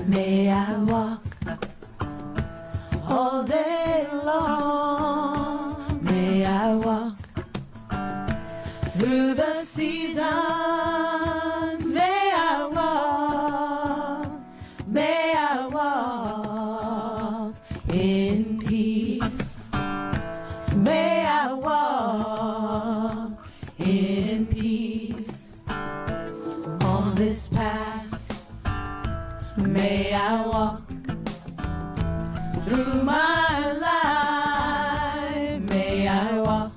May I walk all day long. May I walk through the seasons. May I walk. May I walk in peace. May I walk in peace on this path. May I walk through my life. May I walk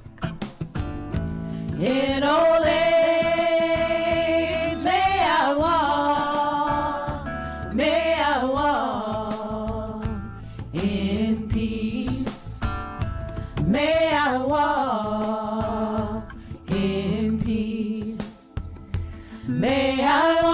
in old age. May I walk. May I walk in peace. May I walk in peace. May I walk.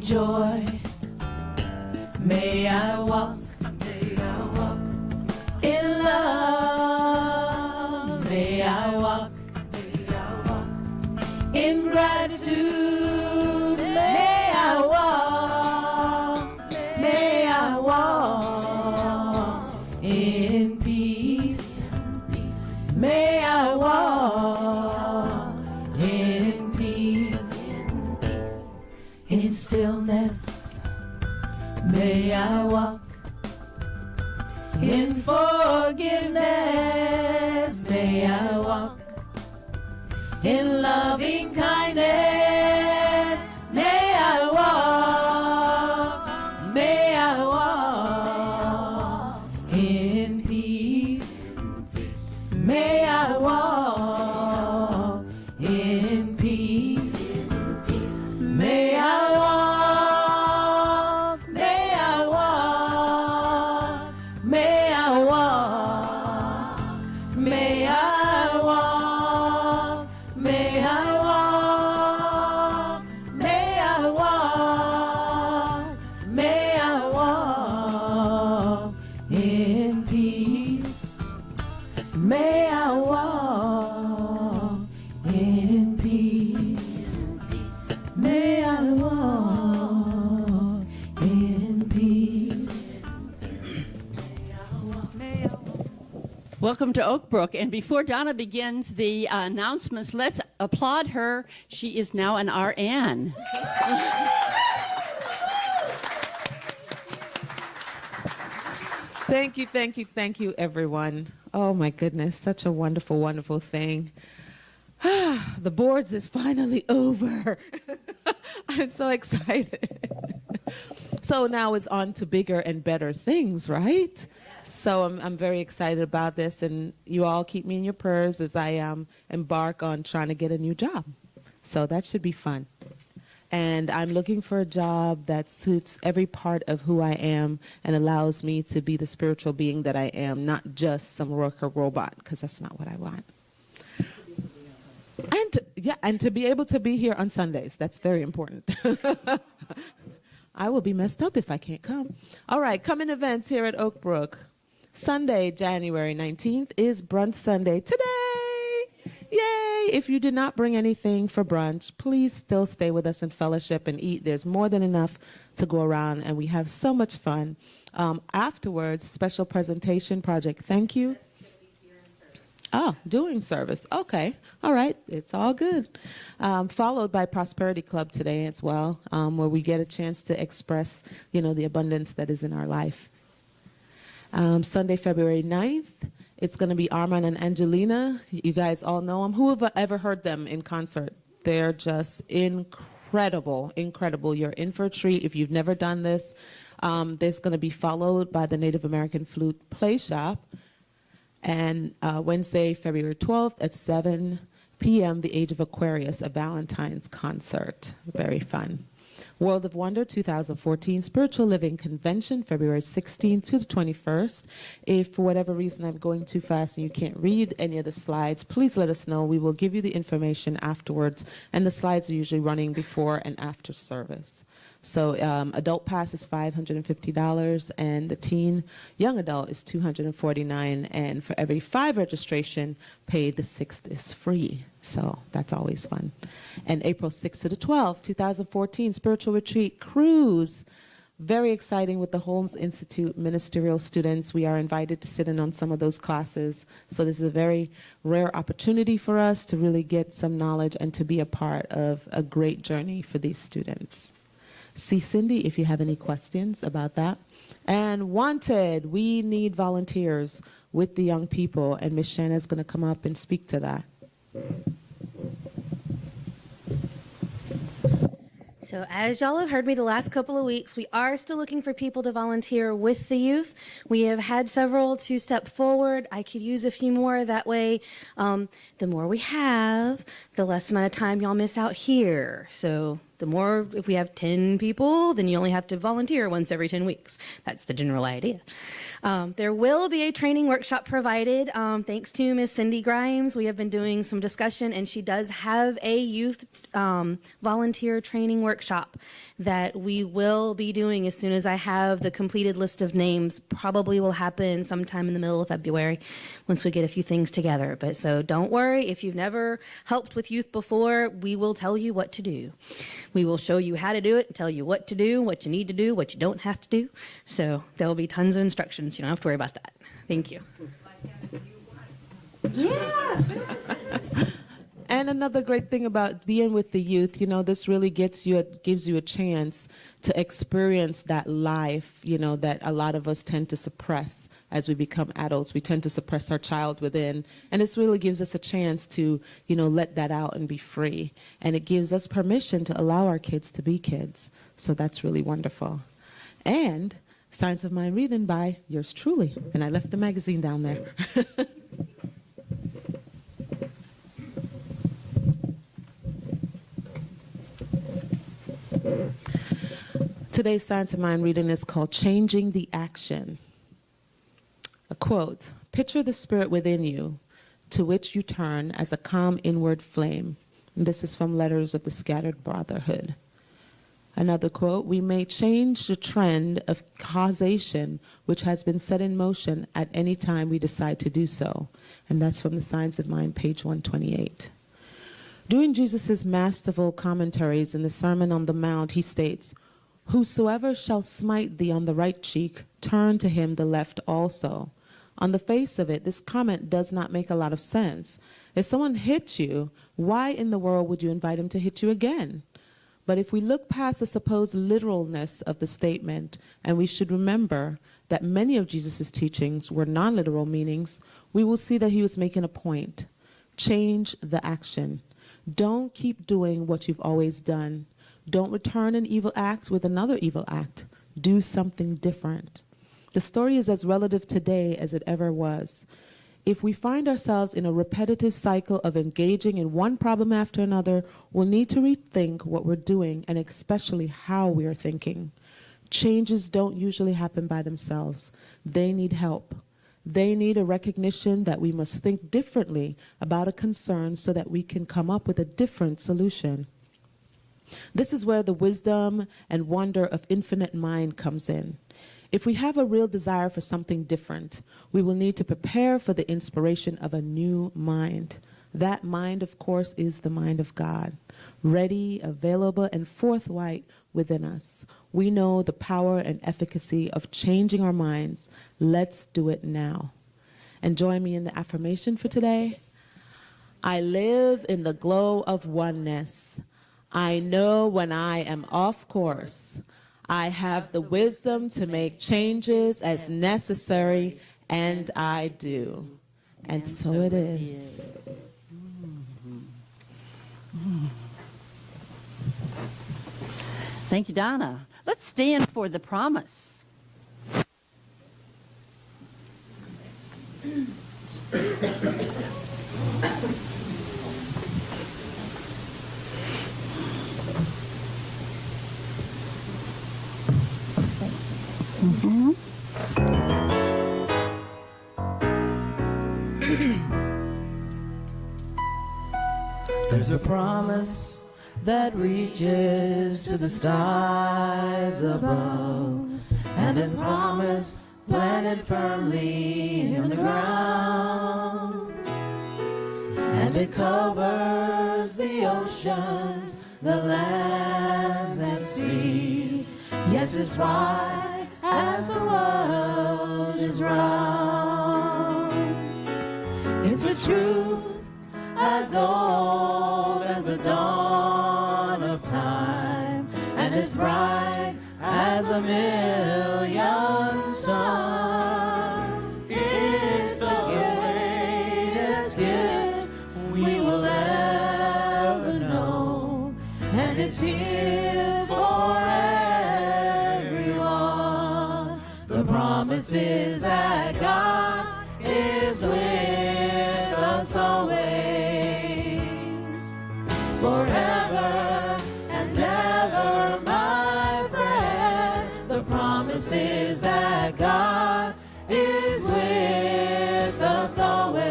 Joy. May I walk, in love. May I walk, in gratitude. May I walk in peace. May I walk in peace. In stillness, may I walk in forgiveness. May I walk in loving kindness. May I walk in peace. May I walk in peace. May I walk, may I walk, may I walk, may I walk, may I walk, may I walk, may I walk in peace. May I walk in peace. May I walk in peace. Welcome to Oak Brook. And before Donna begins the announcements, let's applaud her. She is now an RN. Thank you, everyone. Oh, my goodness, such a wonderful, wonderful thing. The boards is finally over. I'm so excited. So now it's on to bigger and better things, right? So I'm very excited about this, and you all keep me in your prayers as I embark on trying to get a new job. So that should be fun. And I'm looking for a job that suits every part of who I am and allows me to be the spiritual being that I am, not just some worker robot, because that's not what I want. And to be able to be here on Sundays. That's very important. I will be messed up if I can't come. All right, coming events here at Oak Brook. Sunday, January 19th is Brunch Sunday today. Yay! If you did not bring anything for brunch, please still stay with us in fellowship and eat. There's more than enough to go around, and we have so much fun. Afterwards, special presentation, Project Thank You. Oh, doing service. Okay. All right. It's all good. Followed by Prosperity Club today as well, where we get a chance to express, the abundance that is in our life. Sunday, February 9th, it's going to be Armand and Angelina. You guys all know them. Who have ever heard them in concert? They're just incredible, incredible. You're in for a treat if you've never done this. There's going to be followed by the Native American Flute Play Shop. And Wednesday, February 12th at 7 p.m., The Age of Aquarius, a Valentine's concert. Very fun. World of Wonder 2014 Spiritual Living Convention, February 16th to the 21st. If for whatever reason I'm going too fast and you can't read any of the slides, please let us know. We will give you the information afterwards, and the slides are usually running before and after service. So adult pass is $550, and the teen young adult is $249, and for every 5 registration paid, the 6th is free. So that's always fun. And April 6th to the 12th, 2014 Spiritual Retreat Cruise. Very exciting with the Holmes Institute ministerial students. We are invited to sit in on some of those classes. So this is a very rare opportunity for us to really get some knowledge and to be a part of a great journey for these students. See Cindy if you have any questions about that. And Wanted, we need volunteers with the young people, and Miss Shanna is going to come up and speak to that. So as y'all have heard me the last couple of weeks, we are still looking for people to volunteer with the youth. We have had several to step forward. I could use a few more. That way, the more we have, the less amount of time y'all miss out here. So the more, if we have 10 people, then you only have to volunteer once every 10 weeks. That's the general idea. There will be a training workshop provided. Thanks to Miss Cindy Grimes. We have been doing some discussion, and she does have a youth volunteer training workshop that we will be doing as soon as I have the completed list of names. Probably will happen sometime in the middle of February once we get a few things together. But so don't worry, if you've never helped with youth before, we will tell you what to do. We will show you how to do it, tell you what to do, what you need to do, what you don't have to do. So there will be tons of instructions. You don't have to worry about that. Thank you. Yeah. And another great thing about being with the youth, you know, this really gives you a chance to experience that life, you know, that a lot of us tend to suppress as we become adults. We tend to suppress our child within. And this really gives us a chance to, you know, let that out and be free. And it gives us permission to allow our kids to be kids. So that's really wonderful. And Science of Mind Reading by yours truly. And I left the magazine down there. Today's Science of Mind reading is called Changing the Action. A quote, "Picture the spirit within you, to which you turn as a calm inward flame." And this is from Letters of the Scattered Brotherhood. Another quote, "We may change the trend of causation which has been set in motion at any time we decide to do so." And that's from the Science of Mind, page 128. During Jesus' masterful commentaries in the Sermon on the Mount, he states, "Whosoever shall smite thee on the right cheek, turn to him the left also." On the face of it, this comment does not make a lot of sense. If someone hits you, why in the world would you invite him to hit you again? But if we look past the supposed literalness of the statement, and we should remember that many of Jesus' teachings were non-literal meanings, we will see that he was making a point. Change the action. Don't keep doing what you've always done. Don't return an evil act with another evil act. Do something different. The story is as relative today as it ever was. If we find ourselves in a repetitive cycle of engaging in one problem after another, we'll need to rethink what we're doing and especially how we are thinking. Changes don't usually happen by themselves. They need help. They need a recognition that we must think differently about a concern so that we can come up with a different solution. This is where the wisdom and wonder of infinite mind comes in. If we have a real desire for something different, we will need to prepare for the inspiration of a new mind. That mind, of course, is the mind of God, ready, available, and forthright within us. We know the power and efficacy of changing our minds. Let's do it now. And join me in the affirmation for today. I live in the glow of oneness. I know when I am off course. I have the wisdom to make changes as necessary, and I do. And so it is. Thank you, Donna. Let's stand for the promise. There's a promise that reaches to the skies above, and a promise planted firmly in the ground, and it covers the oceans, the lands and seas. Yes, it's right as the world is round. It's a truth as old as the dawn of time, and as bright as a million suns. It's the greatest gift we will ever know, and it's here for everyone. The promise is that God is with us always, forever and ever, my friend. The promise is that God is with us always,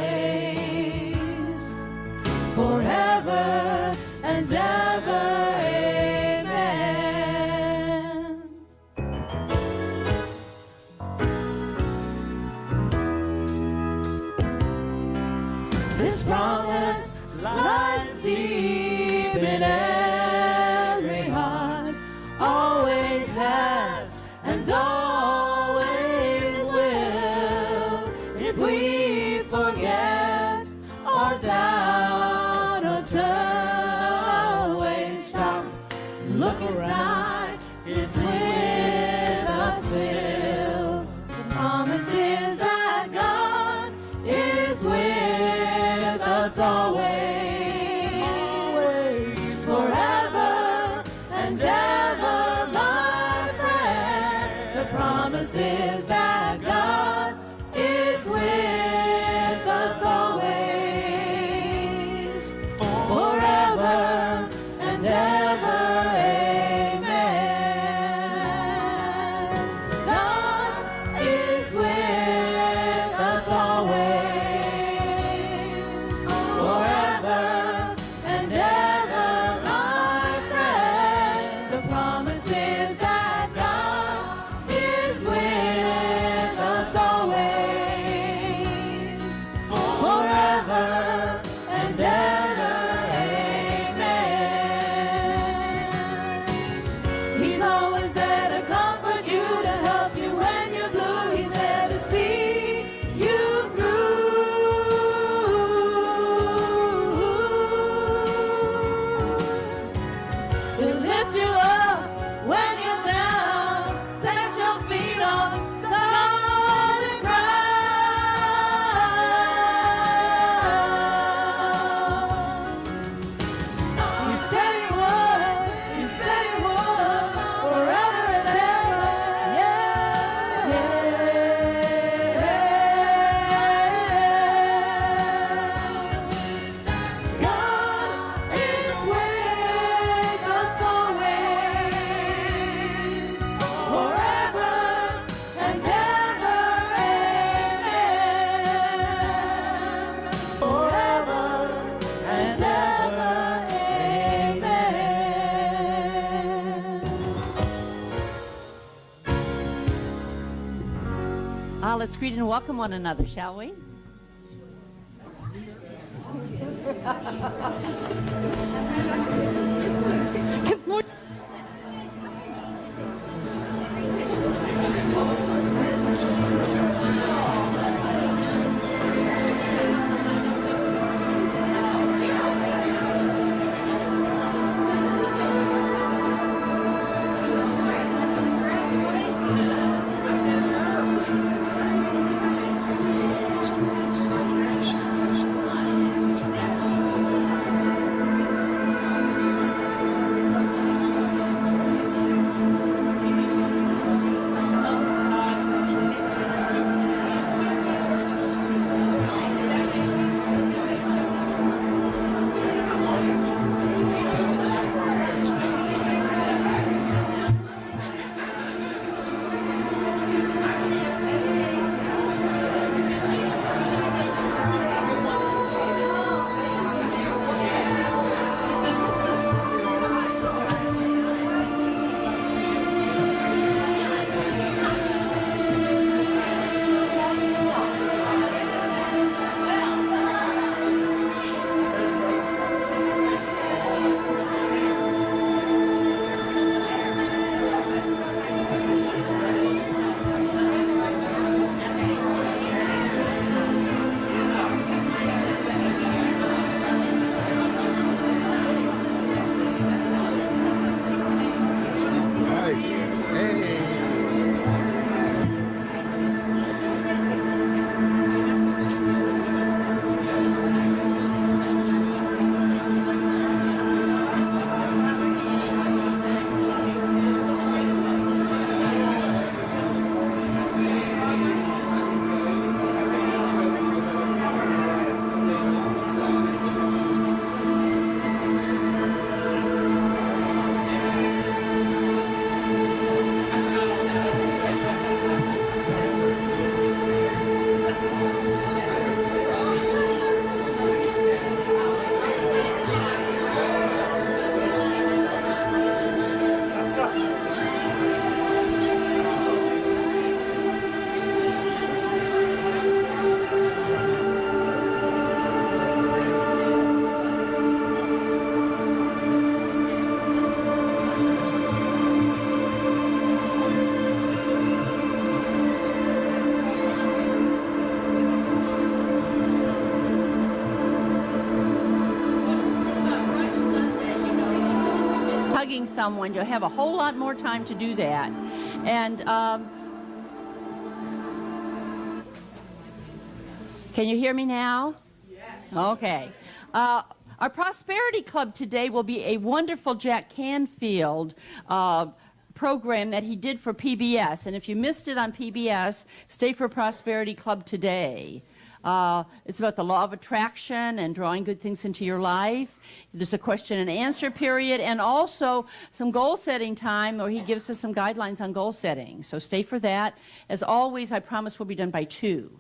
forever and ever, amen. This promise lies deep in every heart, always has and always will. If we forget or doubt or turn away, stop, look inside, it's with us still. The promise is that God is with us always, forever and ever, my friend. The promise is that God is with us always, forever and ever, amen. God is with us always, forever and ever, my friend. The promise is that God is with us always, forever and ever, amen. He's always there to comfort you, to help you when you're blue. He's there to see you through, to lift you up when you're down, set your feet on solid ground. You said you would, forever and ever, yeah, God is with us always, forever and ever, amen. Forever and ever, amen. Let's greet and welcome one another, shall we? hugging someone, you'll have a whole lot more time to do that. And can you hear me now? Okay. Our Prosperity Club today will be a wonderful Jack Canfield program that he did for PBS. And if you missed it on PBS, stay for Prosperity Club today. It's about the law of attraction and drawing good things into your life. There's a question and answer period and also some goal setting time where he gives us some guidelines on goal setting. So stay for that. As always, I promise we'll be done by 2.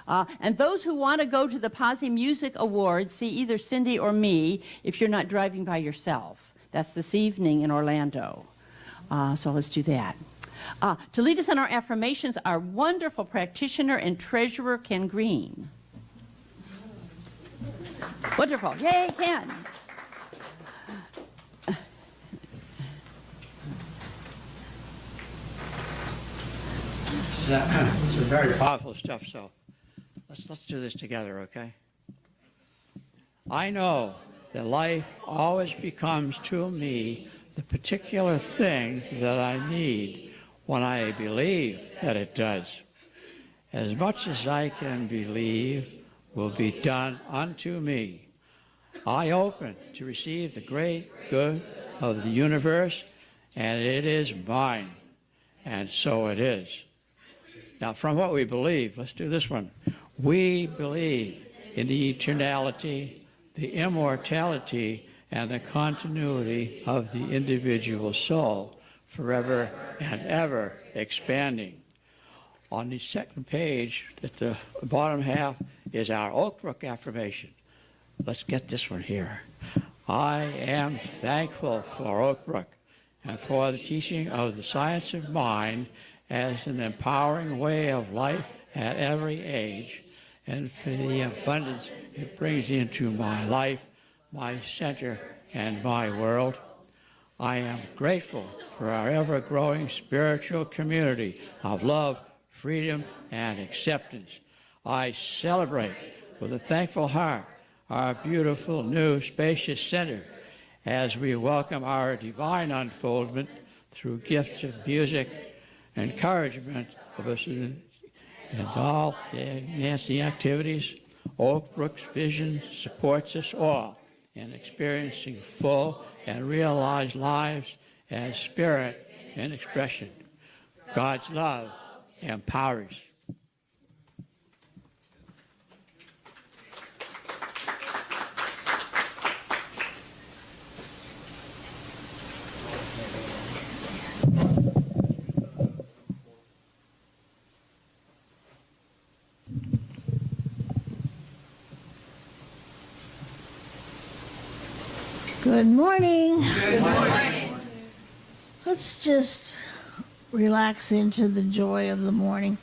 And those who want to go to the Posse Music Awards, see either Cindy or me if you're not driving by yourself. That's this evening in Orlando. So let's do that. To lead us in our affirmations, our wonderful practitioner and treasurer, Ken Green. Wonderful. Yay, Ken. This is very powerful stuff, so let's do this together, okay? I know that life always becomes to me the particular thing that I need when I believe that it does. As much as I can believe will be done unto me. I open to receive the great good of the universe, and it is mine. And so it is. Now, from what we believe, let's do this one. We believe in the eternality, the immortality, and the continuity of the individual soul, forever and ever expanding. On the second page, at the bottom half, is our Oak Brook affirmation. Let's get this one here. I am thankful for Oak Brook and for the teaching of the science of mind as an empowering way of life at every age, and for the abundance it brings into my life, my center, and my world. I am grateful for our ever-growing spiritual community of love, freedom, and acceptance. I celebrate with a thankful heart our beautiful new spacious center as we welcome our divine unfoldment through gifts of music, encouragement of us and all the enhancing activities. Oak Brook's vision supports us all in experiencing full and realized lives as spirit in expression. God's love empowers. Good morning. Good morning. Let's just relax into the joy of the morning.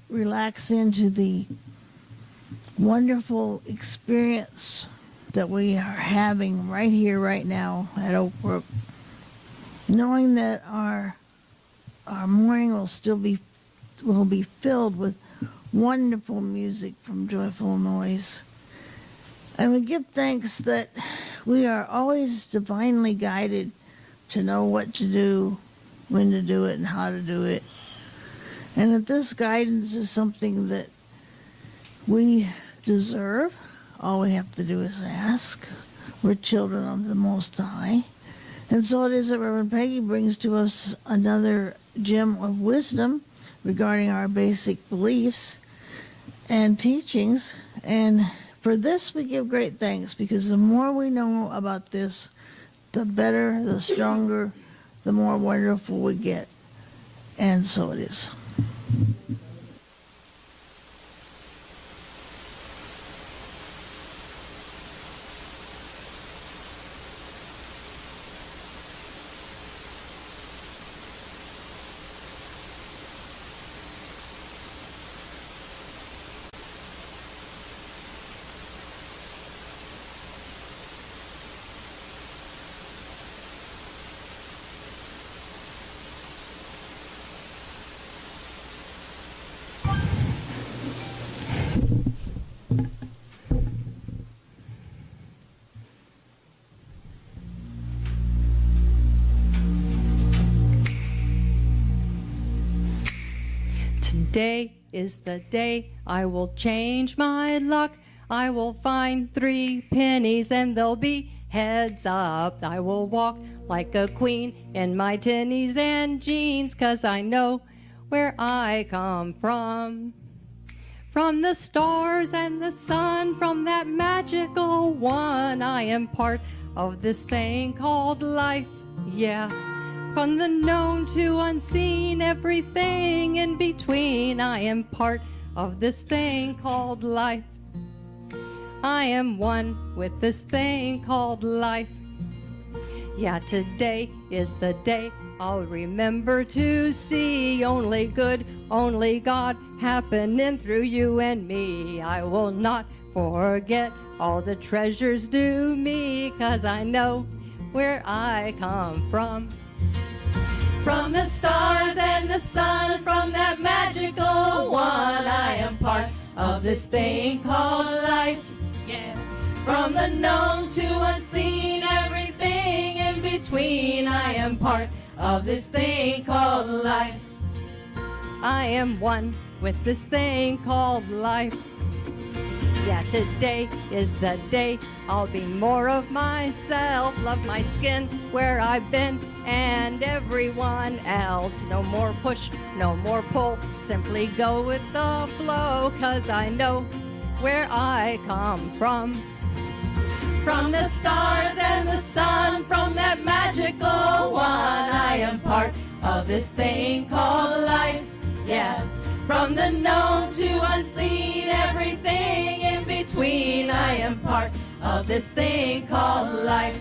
Relax into the wonderful experience that we are having right here, right now at Oak Brook. Knowing that our morning will be filled with wonderful music from Joyful Noise. And we give thanks that we are always divinely guided to know what to do, when to do it, and how to do it. And that this guidance is something that we deserve. All we have to do is ask. We're children of the Most High. And so it is that Reverend Peggy brings to us another gem of wisdom regarding our basic beliefs and teachings. And for this, we give great thanks, because the more we know about this, the better, the stronger, the more wonderful we get. And so it is. Today is the day I will change my luck. I will find 3 pennies and they'll be heads up. I will walk like a queen in my tennies and jeans, 'cause I know where I come from. From the stars and the sun, from that magical one, I am part of this thing called life, yeah. From the known to unseen, everything in between, I am part of this thing called life. I am one with this thing called life. Yeah, today is the day I'll remember to see only good, only God happening through you and me. I will not forget all the treasures due me, 'cause I know where I come from. From the stars and the sun, from that magical one, I am part of this thing called life. Yeah. From the known to unseen, everything in between, I am part of this thing called life. I am one with this thing called life. Yeah, today is the day I'll be more of myself. Love my skin, where I've been, and everyone else. No more push, no more pull, simply go with the flow, 'cause I know where I come from. From the stars and the sun, from that magical one, I am part of this thing called life, yeah. From the known to unseen, everything in between, I am part of this thing called life.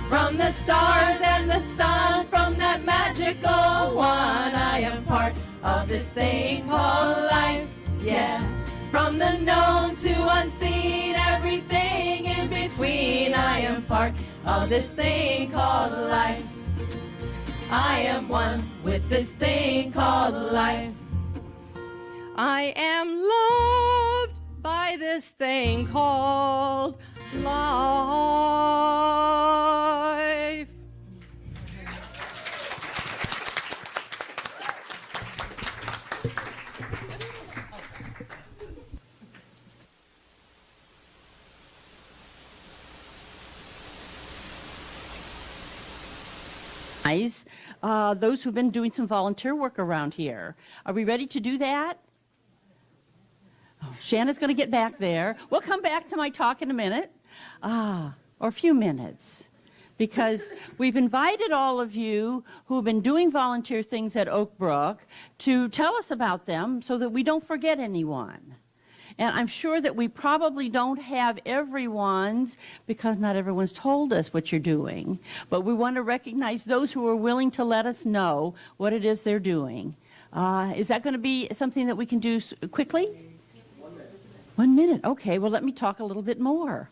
From the stars and the sun, from that magical one, I am part of this thing called life, yeah. From the known to unseen, everything in between, I am part of this thing called life. I am one with this thing called life. I am loved by this thing called life. Those who've been doing some volunteer work around here. Are we ready to do that? Oh, Shanna's going to get back there. We'll come back to my talk in a minute, or a few minutes, because we've invited all of you who've been doing volunteer things at Oak Brook to tell us about them so that we don't forget anyone. And I'm sure that we probably don't have everyone's, because not everyone's told us what you're doing. But we want to recognize those who are willing to let us know what it is they're doing. Is that going to be something that we can do quickly? 1 minute. Okay, well, let me talk a little bit more.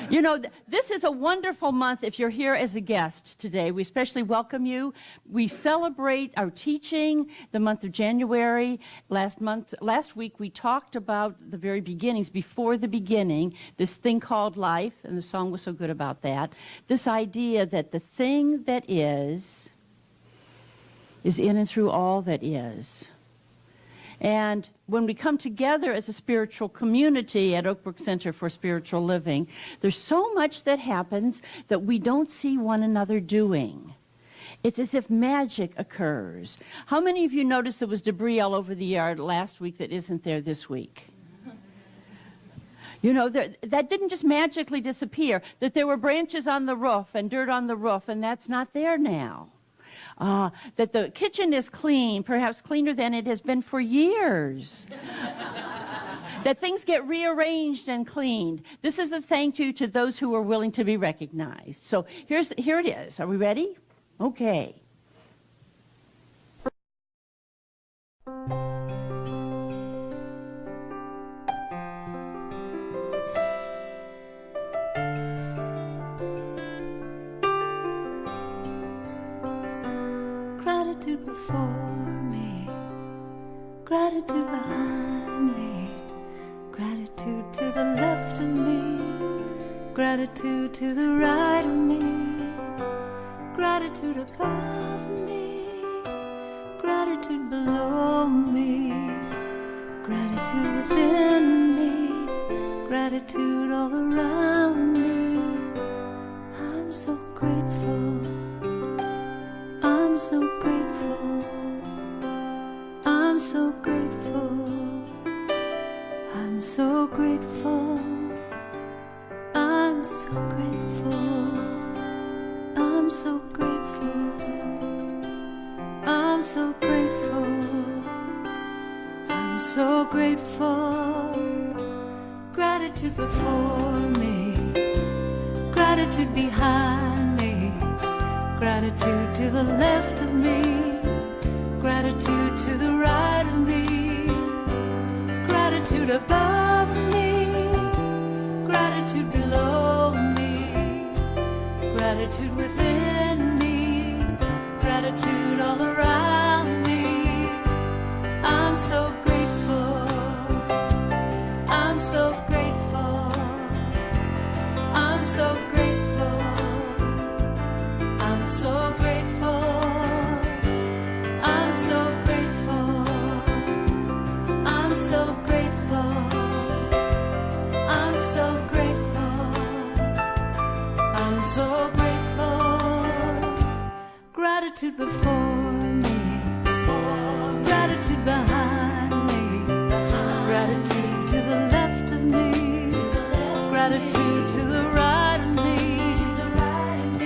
You know, this is a wonderful month if you're here as a guest today. We especially welcome you. We celebrate our teaching the month of January. Last week, we talked about the very beginnings, before the beginning, this thing called life, and the song was so good about that. This idea that the thing that is in and through all that is. And when we come together as a spiritual community at Oak Brook Center for Spiritual Living, there's so much that happens that we don't see one another doing. It's as if magic occurs. How many of you noticed there was debris all over the yard last week that isn't there this week? You know, that didn't just magically disappear, that there were branches on the roof and dirt on the roof, and that's not there now. That the kitchen is clean, perhaps cleaner than it has been for years. That things get rearranged and cleaned. This is a thank you to those who are willing to be recognized. So here it is. Are we ready? Okay. Gratitude before me, gratitude behind me, gratitude to the left of me, gratitude to the right of me, gratitude above me, gratitude gratitude below me, gratitude within me, gratitude all around me. I'm so grateful, I'm so grateful, I'm so grateful, I'm so grateful, I'm so grateful, I'm so grateful, I'm so grateful, I'm so grateful. Gratitude before me, gratitude behind me, gratitude to the left of me, gratitude to the right of me, gratitude above me, gratitude below me, gratitude within me, gratitude all around me. I'm so grateful, I'm so grateful, I'm so grateful, I'm so grateful, I'm so grateful, I'm so grateful, I'm so grateful, I'm so grateful. Gratitude before me, gratitude behind me, gratitude to the left of me, gratitude to the right of me,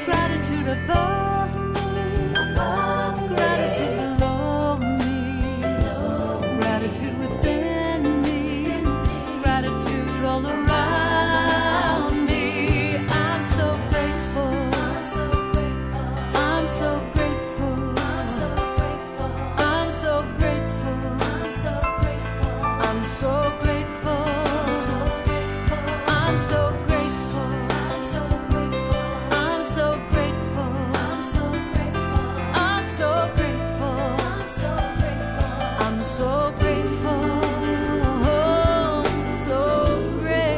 gratitude above me, gratitude below me, gratitude within me, gratitude all around me. I'm so grateful, I'm so grateful, I'm so grateful, I'm so grateful, I'm so grateful, I'm so grateful, I'm so grateful, I'm so grateful, so grateful, so very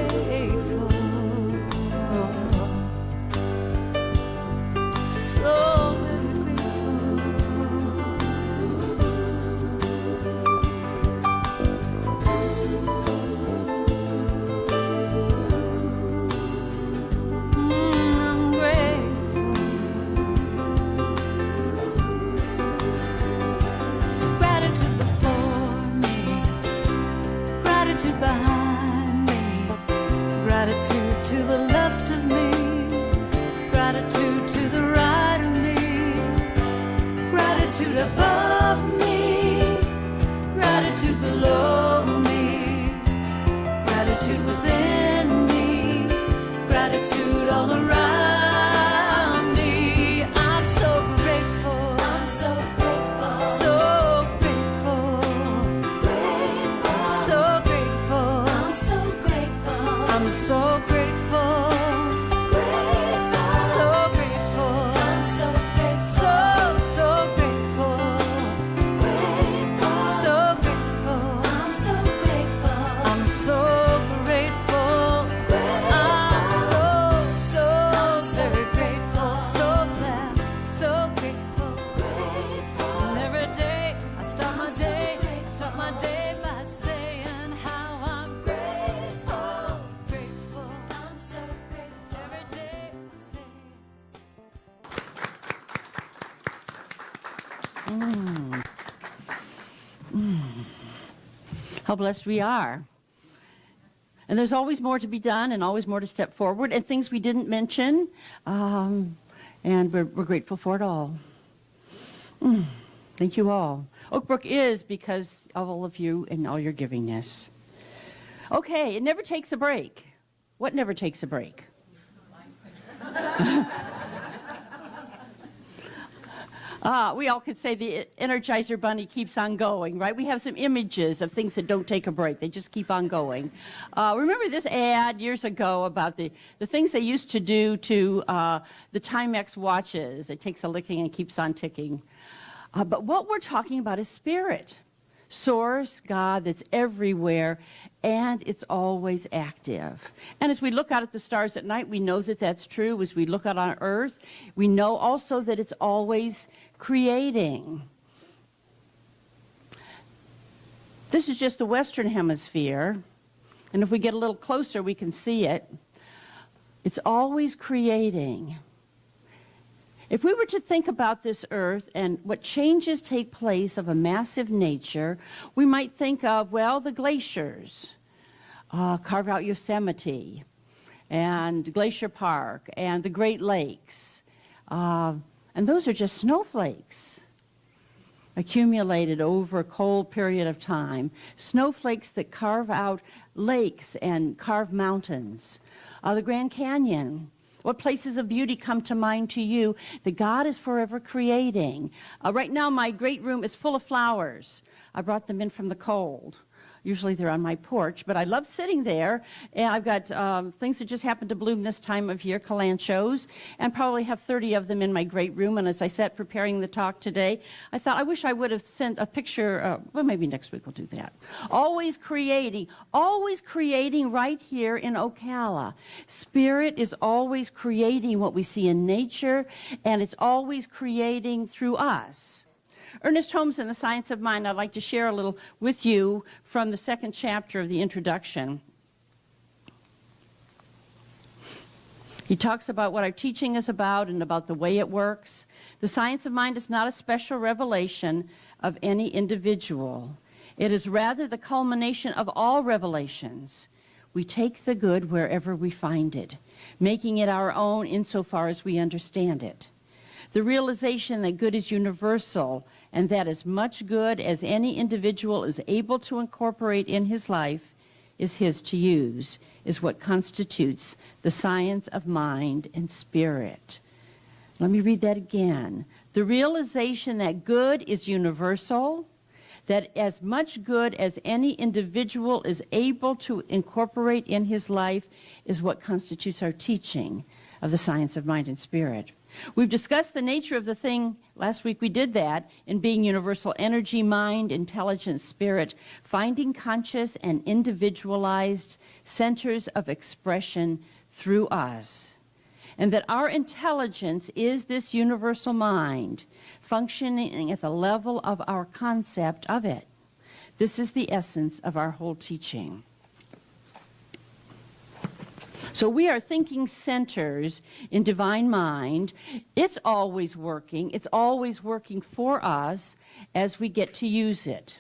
I'm grateful. Gratitude before me, gratitude behind me, gratitude to the left of me, gratitude to the right of me, gratitude above me, gratitude below me, gratitude within me, gratitude all around me. I'm so grateful, I'm so grateful, so grateful, so grateful, I'm so grateful, I'm so grateful, so grateful, I'm so grateful, so grateful, so grateful, I'm so grateful, I'm so grateful, I'm so very grateful, so blessed, so grateful, and every day I start my day by saying how I'm grateful, grateful, I'm so grateful, every day I say. How blessed we are. And there's always more to be done and always more to step forward and things we didn't mention. And we're grateful for it all. Thank you all. Oak Brook is because of all of you and all your givingness. Okay, it never takes a break. What never takes a break? We all could say the Energizer Bunny keeps on going, right? We have some images of things that don't take a break. They just keep on going. Remember this ad years ago about the things they used to do to the Timex watches? It takes a licking and keeps on ticking. But what we're talking about is spirit. Source, God, that's everywhere, and it's always active. And as we look out at the stars at night, we know that that's true. As we look out on earth, we know also that it's always creating. This is just the Western Hemisphere, and if we get a little closer, we can see it. It's always creating. If we were to think about this earth and what changes take place of a massive nature, we might think of, well, the glaciers, carve out Yosemite, and Glacier Park, and the Great Lakes. And those are just snowflakes accumulated over a cold period of time. Snowflakes that carve out lakes and carve mountains. The Grand Canyon. What places of beauty come to mind to you that God is forever creating? Right now, my great room is full of flowers. I brought them in from the cold. Usually they're on my porch, but I love sitting there. And I've got things that just happen to bloom this time of year, calanchos, and probably have 30 of them in my great room. And as I sat preparing the talk today, I thought I wish I would have sent a picture. Well, maybe next week we'll do that. Always creating right here in Ocala. Spirit is always creating what we see in nature, and it's always creating through us. Ernest Holmes in The Science of Mind, I'd like to share a little with you from the second chapter of the introduction. He talks about what our teaching is about and about the way it works. The science of mind is not a special revelation of any individual. It is rather the culmination of all revelations. We take the good wherever we find it, making it our own insofar as we understand it. The realization that good is universal and that as much good as any individual is able to incorporate in his life is his to use, is what constitutes the science of mind and spirit. Let me read that again. The realization that good is universal, that as much good as any individual is able to incorporate in his life is what constitutes our teaching of the science of mind and spirit. We've discussed the nature of the thing. Last week we did that in being universal energy, mind, intelligence, spirit, finding conscious and individualized centers of expression through us. And that our intelligence is this universal mind, functioning at the level of our concept of it. This is the essence of our whole teaching. So we are thinking centers in divine mind. It's always working. It's always working for us as we get to use it.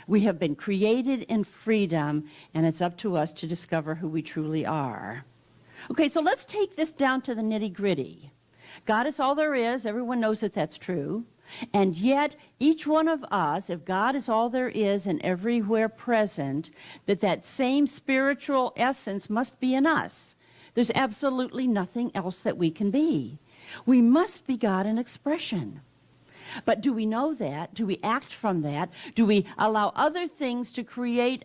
We have been created in freedom, and it's up to us to discover who we truly are. Okay, so let's take this down to the nitty-gritty. God is all there is. Everyone knows that that's true. And yet, each one of us, if God is all there is and everywhere present, that same spiritual essence must be in us. There's absolutely nothing else that we can be. We must be God in expression. But do we know that? Do we act from that? Do we allow other things to create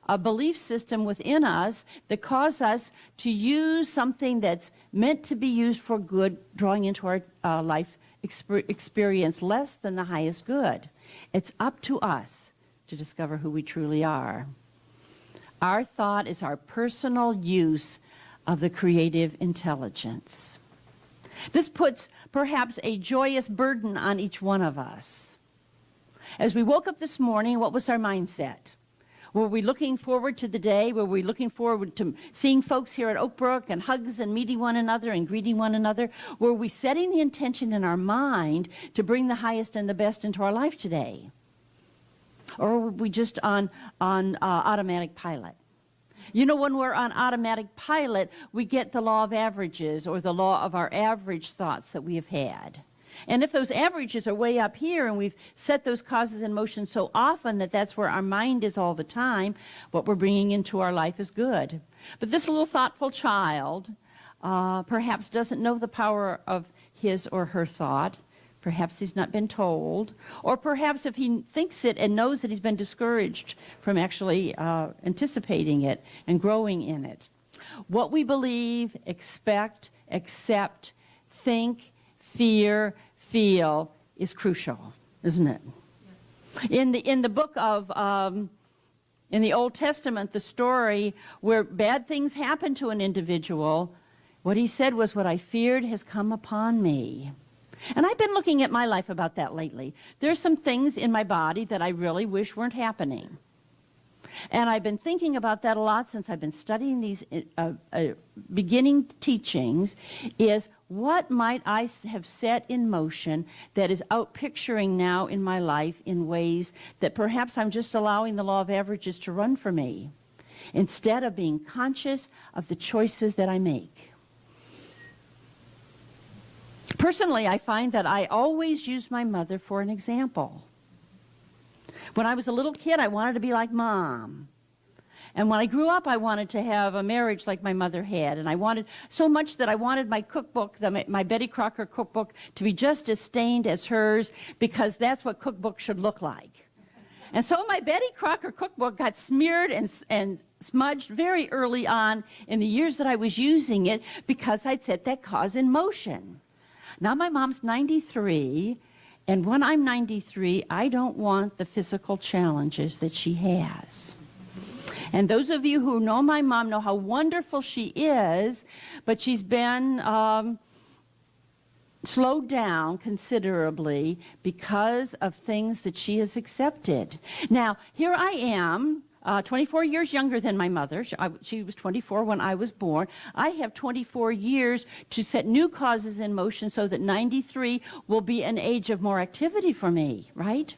a belief system within us that cause us to use something that's meant to be used for good, drawing into our life experience less than the highest good? It's up to us to discover who we truly are. Our thought is our personal use of the creative intelligence. This puts perhaps a joyous burden on each one of us. As we woke up this morning, what was our mindset? Were we looking forward to the day? Were we looking forward to seeing folks here at Oak Brook and hugs and meeting one another and greeting one another? Were we setting the intention in our mind to bring the highest and the best into our life today? Or were we just on automatic pilot? You know, when we're on automatic pilot, we get the law of averages or the law of our average thoughts that we have had. And if those averages are way up here and we've set those causes in motion so often that that's where our mind is all the time, what we're bringing into our life is good. But this little thoughtful child perhaps doesn't know the power of his or her thought. Perhaps he's not been told. Or perhaps if he thinks it and knows that he's been discouraged from actually anticipating it and growing in it. What we believe, expect, accept, think, fear, feel is crucial, isn't it? Yes. In the book of, in the Old Testament, the story where bad things happen to an individual, what he said was, "What I feared has come upon me." And I've been looking at my life about that lately. There's some things in my body that I really wish weren't happening. And I've been thinking about that a lot since I've been studying these beginning teachings, is what might I have set in motion that is out picturing now in my life in ways that perhaps I'm just allowing the law of averages to run for me, instead of being conscious of the choices that I make. Personally, I find that I always use my mother for an example. When I was a little kid, I wanted to be like Mom. And when I grew up, I wanted to have a marriage like my mother had. And I wanted so much that I wanted my cookbook, my Betty Crocker cookbook, to be just as stained as hers, because that's what cookbooks should look like. And so my Betty Crocker cookbook got smeared and smudged very early on in the years that I was using it, because I'd set that cause in motion. Now my mom's 93, and when I'm 93, I don't want the physical challenges that she has. And those of you who know my mom know how wonderful she is, but she's been slowed down considerably because of things that she has accepted. Now, here I am, 24 years younger than my mother. She was 24 when I was born. I have 24 years to set new causes in motion so that 93 will be an age of more activity for me, right?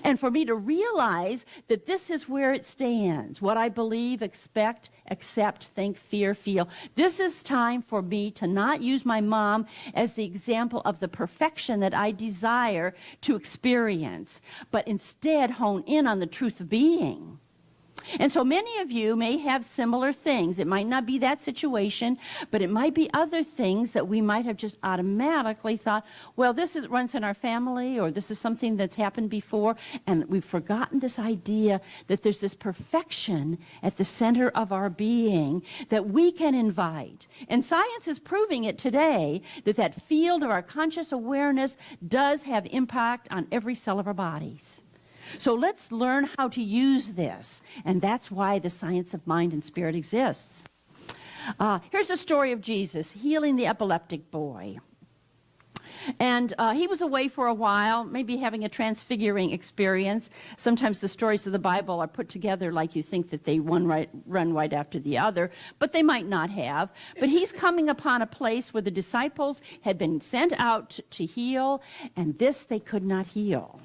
And for me to realize that this is where it stands, what I believe, expect, accept, think, fear, feel. This is time for me to not use my mom as the example of the perfection that I desire to experience, but instead hone in on the truth of being. And so many of you may have similar things. It might not be that situation, but it might be other things that we might have just automatically thought, well, runs in our family, or this is something that's happened before, and we've forgotten this idea that there's this perfection at the center of our being that we can invite. And science is proving it today, that field of our conscious awareness does have impact on every cell of our bodies. So let's learn how to use this, and that's why the science of mind and spirit exists. Here's a story of Jesus healing the epileptic boy. And he was away for a while, maybe having a transfiguring experience. Sometimes the stories of the Bible are put together like you think that they run right after the other, but they might not have. But he's coming upon a place where the disciples had been sent out to heal, and this they could not heal.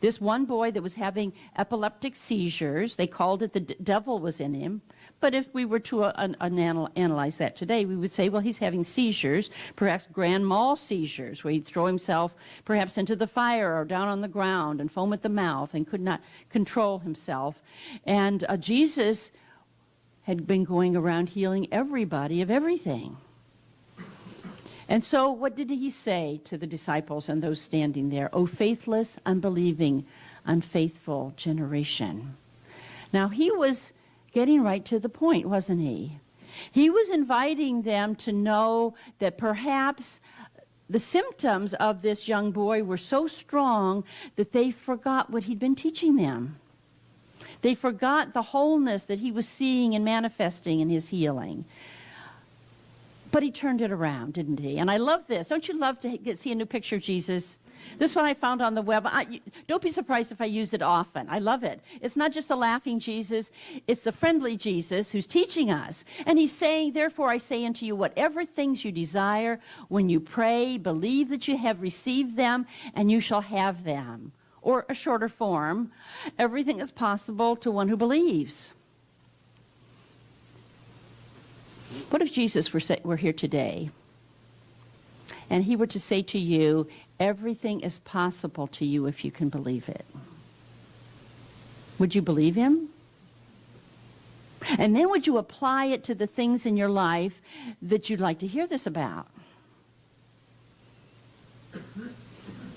This one boy that was having epileptic seizures, they called it the devil was in him. But if we were to analyze that today, we would say, well, he's having seizures, perhaps grand mal seizures, where he'd throw himself perhaps into the fire or down on the ground and foam at the mouth and could not control himself. And Jesus had been going around healing everybody of everything. And so what did he say to the disciples and those standing there? "O faithless, unbelieving, unfaithful generation." Now, he was getting right to the point, wasn't he? He was inviting them to know that perhaps the symptoms of this young boy were so strong that they forgot what he'd been teaching them. They forgot the wholeness that he was seeing and manifesting in his healing. But he turned it around, didn't he? And I love this. Don't you love to see a new picture of Jesus? This one I found on the web. Don't be surprised if I use it often. I love it. It's not just the laughing Jesus. It's the friendly Jesus who's teaching us. And he's saying, therefore I say unto you, whatever things you desire, when you pray, believe that you have received them, and you shall have them. Or a shorter form, everything is possible to one who believes. What if Jesus were here today, and he were to say to you, everything is possible to you if you can believe it? Would you believe him? And then would you apply it to the things in your life that you'd like to hear this about?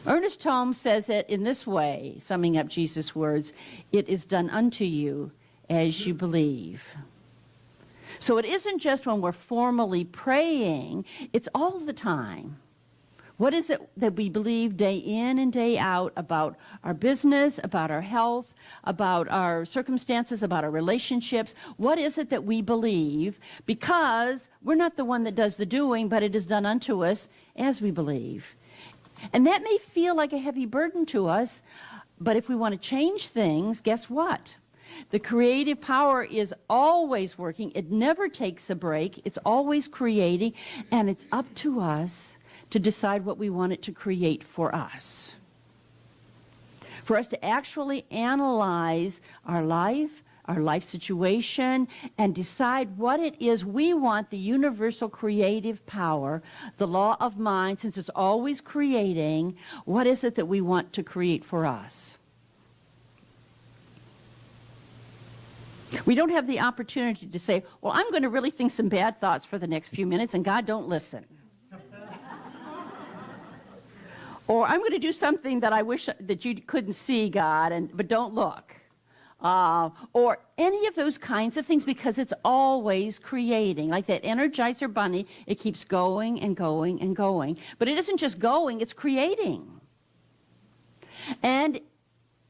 Ernest Holmes says it in this way, summing up Jesus' words, "It is done unto you as you believe." So it isn't just when we're formally praying, it's all the time. What is it that we believe day in and day out about our business, about our health, about our circumstances, about our relationships? What is it that we believe? Because we're not the one that does the doing, but it is done unto us as we believe. And that may feel like a heavy burden to us, but if we want to change things, guess what? The creative power is always working. It never takes a break. It's always creating, and it's up to us to decide what we want it to create for us. For us to actually analyze our life situation, and decide what it is we want the universal creative power, the law of mind, since it's always creating, what is it that we want to create for us? We don't have the opportunity to say, well, I'm going to really think some bad thoughts for the next few minutes, and God don't listen. Or I'm going to do something that I wish that you couldn't see, God, but don't look. Or any of those kinds of things, because it's always creating. Like that Energizer bunny, it keeps going and going and going. But it isn't just going, it's creating. And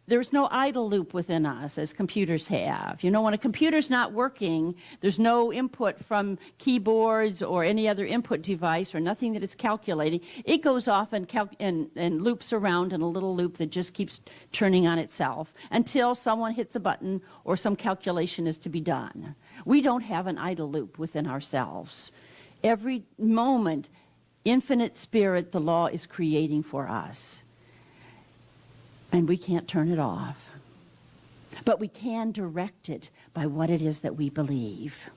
there's no idle loop within us, as computers have. You know, when a computer's not working, there's no input from keyboards or any other input device or nothing that is calculating. It goes off and loops around in a little loop that just keeps turning on itself until someone hits a button or some calculation is to be done. We don't have an idle loop within ourselves. Every moment, infinite spirit, the law is creating for us. And we can't turn it off. But we can direct it by what it is that we believe.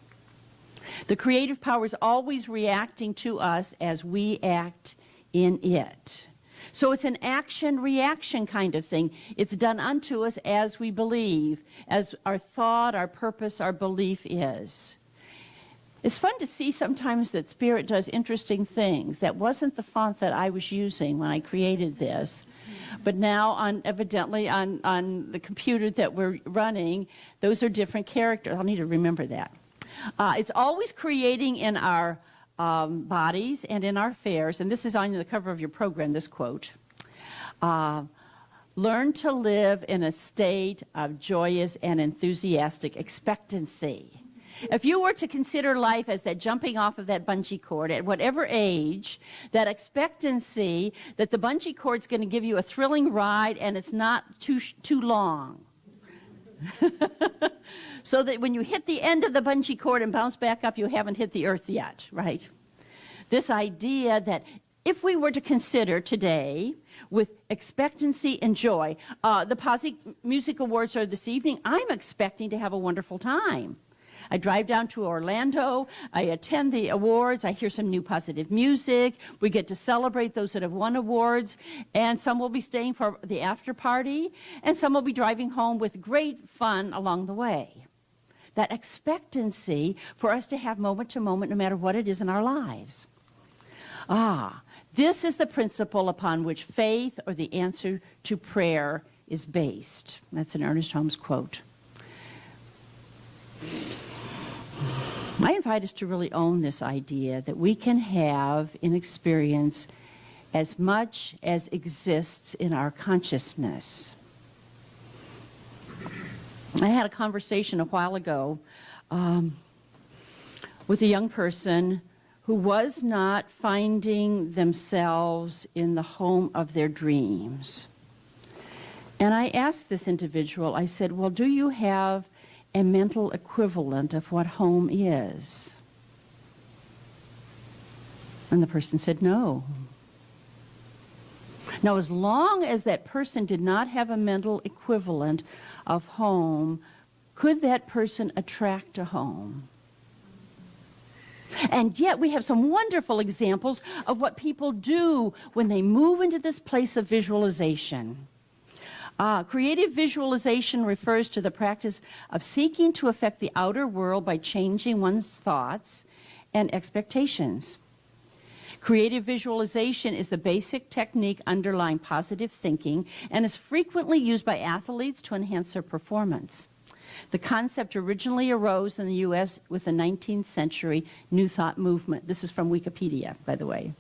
The creative power is always reacting to us as we act in it. So it's an action-reaction kind of thing. It's done unto us as we believe, as our thought, our purpose, our belief is. It's fun to see sometimes that Spirit does interesting things. That wasn't the font that I was using when I created this. But now, evidently, on the computer that we're running, those are different characters. I'll need to remember that. It's always creating in our bodies and in our affairs. And this is on the cover of your program, this quote. Learn to live in a state of joyous and enthusiastic expectancy. If you were to consider life as that jumping off of that bungee cord at whatever age, that expectancy that the bungee cord's going to give you a thrilling ride and it's not too long. So that when you hit the end of the bungee cord and bounce back up, you haven't hit the earth yet, right? This idea that if we were to consider today with expectancy and joy, the Posse Music Awards are this evening. I'm expecting to have a wonderful time. I drive down to Orlando, I attend the awards, I hear some new positive music, we get to celebrate those that have won awards, and some will be staying for the after party, and some will be driving home with great fun along the way. That expectancy for us to have moment to moment no matter what it is in our lives. This is the principle upon which faith or the answer to prayer is based. That's an Ernest Holmes quote. I invite us to really own this idea that we can have in experience as much as exists in our consciousness. I had a conversation a while ago with a young person who was not finding themselves in the home of their dreams. And I asked this individual, I said, well, do you have a mental equivalent of what home is? And the person said no. Now, as long as that person did not have a mental equivalent of home, could that person attract a home? And yet we have some wonderful examples of what people do when they move into this place of visualization. Creative visualization refers to the practice of seeking to affect the outer world by changing one's thoughts and expectations. Creative visualization is the basic technique underlying positive thinking and is frequently used by athletes to enhance their performance. The concept originally arose in the U.S. with the 19th century New Thought movement. This is from Wikipedia, by the way.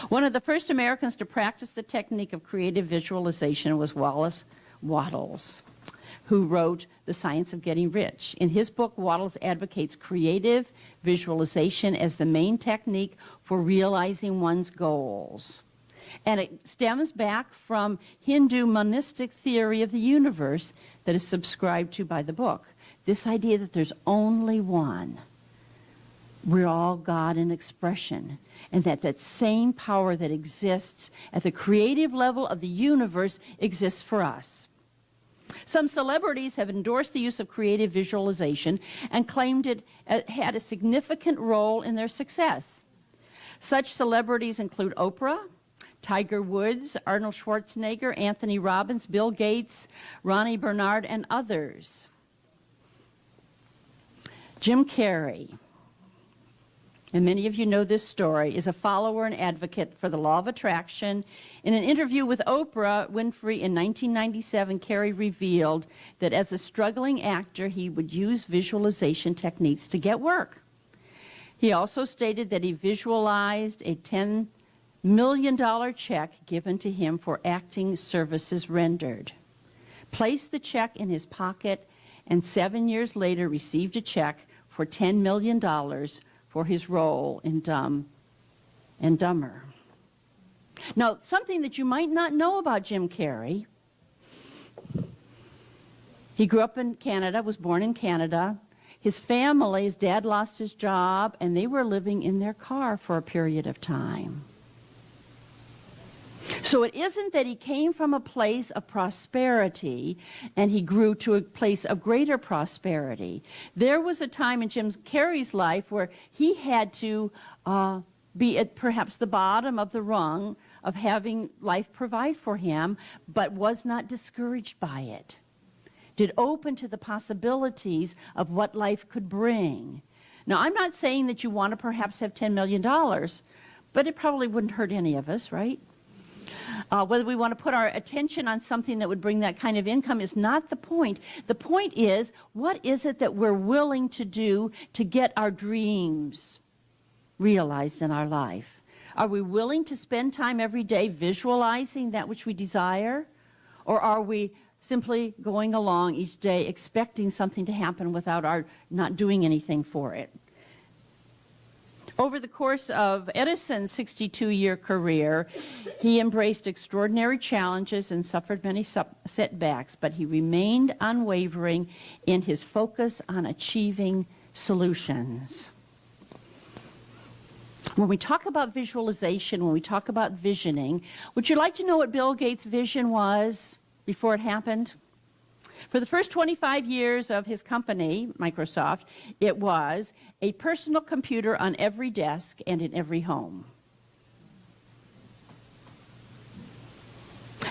One of the first Americans to practice the technique of creative visualization was Wallace Wattles, who wrote The Science of Getting Rich. In his book, Wattles advocates creative visualization as the main technique for realizing one's goals. And it stems back from Hindu monistic theory of the universe that is subscribed to by the book. This idea that there's only one. We're all God in expression. And that same power that exists at the creative level of the universe exists for us. Some celebrities have endorsed the use of creative visualization and claimed it had a significant role in their success. Such celebrities include Oprah, Tiger Woods, Arnold Schwarzenegger, Anthony Robbins, Bill Gates, Ronnie Bernard, and others. Jim Carrey, and many of you know this story, is a follower and advocate for the law of attraction. In an interview with Oprah Winfrey in 1997, Carrey revealed that as a struggling actor, he would use visualization techniques to get work. He also stated that he visualized a $10 million check given to him for acting services rendered, placed the check in his pocket, and 7 years later received a check for $10 million for his role in Dumb and Dumber. Now, something that you might not know about Jim Carrey, he grew up in Canada, was born in Canada. His family, his dad lost his job, and they were living in their car for a period of time. So it isn't that he came from a place of prosperity and he grew to a place of greater prosperity. There was a time in Jim Carrey's life where he had to be at perhaps the bottom of the rung of having life provide for him, but was not discouraged by it. Did open to the possibilities of what life could bring. Now, I'm not saying that you want to perhaps have $10 million, but it probably wouldn't hurt any of us, right? Whether we want to put our attention on something that would bring that kind of income is not the point. The point is, what is it that we're willing to do to get our dreams realized in our life? Are we willing to spend time every day visualizing that which we desire? Or are we simply going along each day expecting something to happen without our not doing anything for it? Over the course of Edison's 62-year career, he embraced extraordinary challenges and suffered many setbacks, but he remained unwavering in his focus on achieving solutions. When we talk about visualization, when we talk about visioning, would you like to know what Bill Gates' vision was before it happened? For the first 25 years of his company, Microsoft, it was a personal computer on every desk and in every home.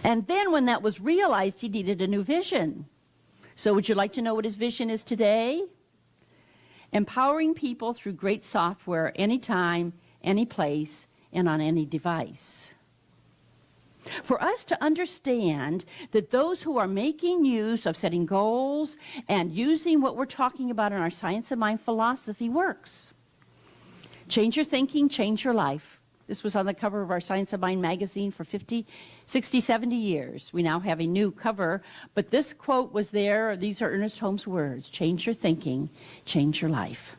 And then when that was realized, he needed a new vision. So would you like to know what his vision is today? Empowering people through great software anytime, any place, and on any device. For us to understand that those who are making use of setting goals and using what we're talking about in our Science of Mind philosophy works. Change your thinking, change your life. This was on the cover of our Science of Mind magazine for 50, 60, 70 years. We now have a new cover, but this quote was there. These are Ernest Holmes' words. Change your thinking, change your life.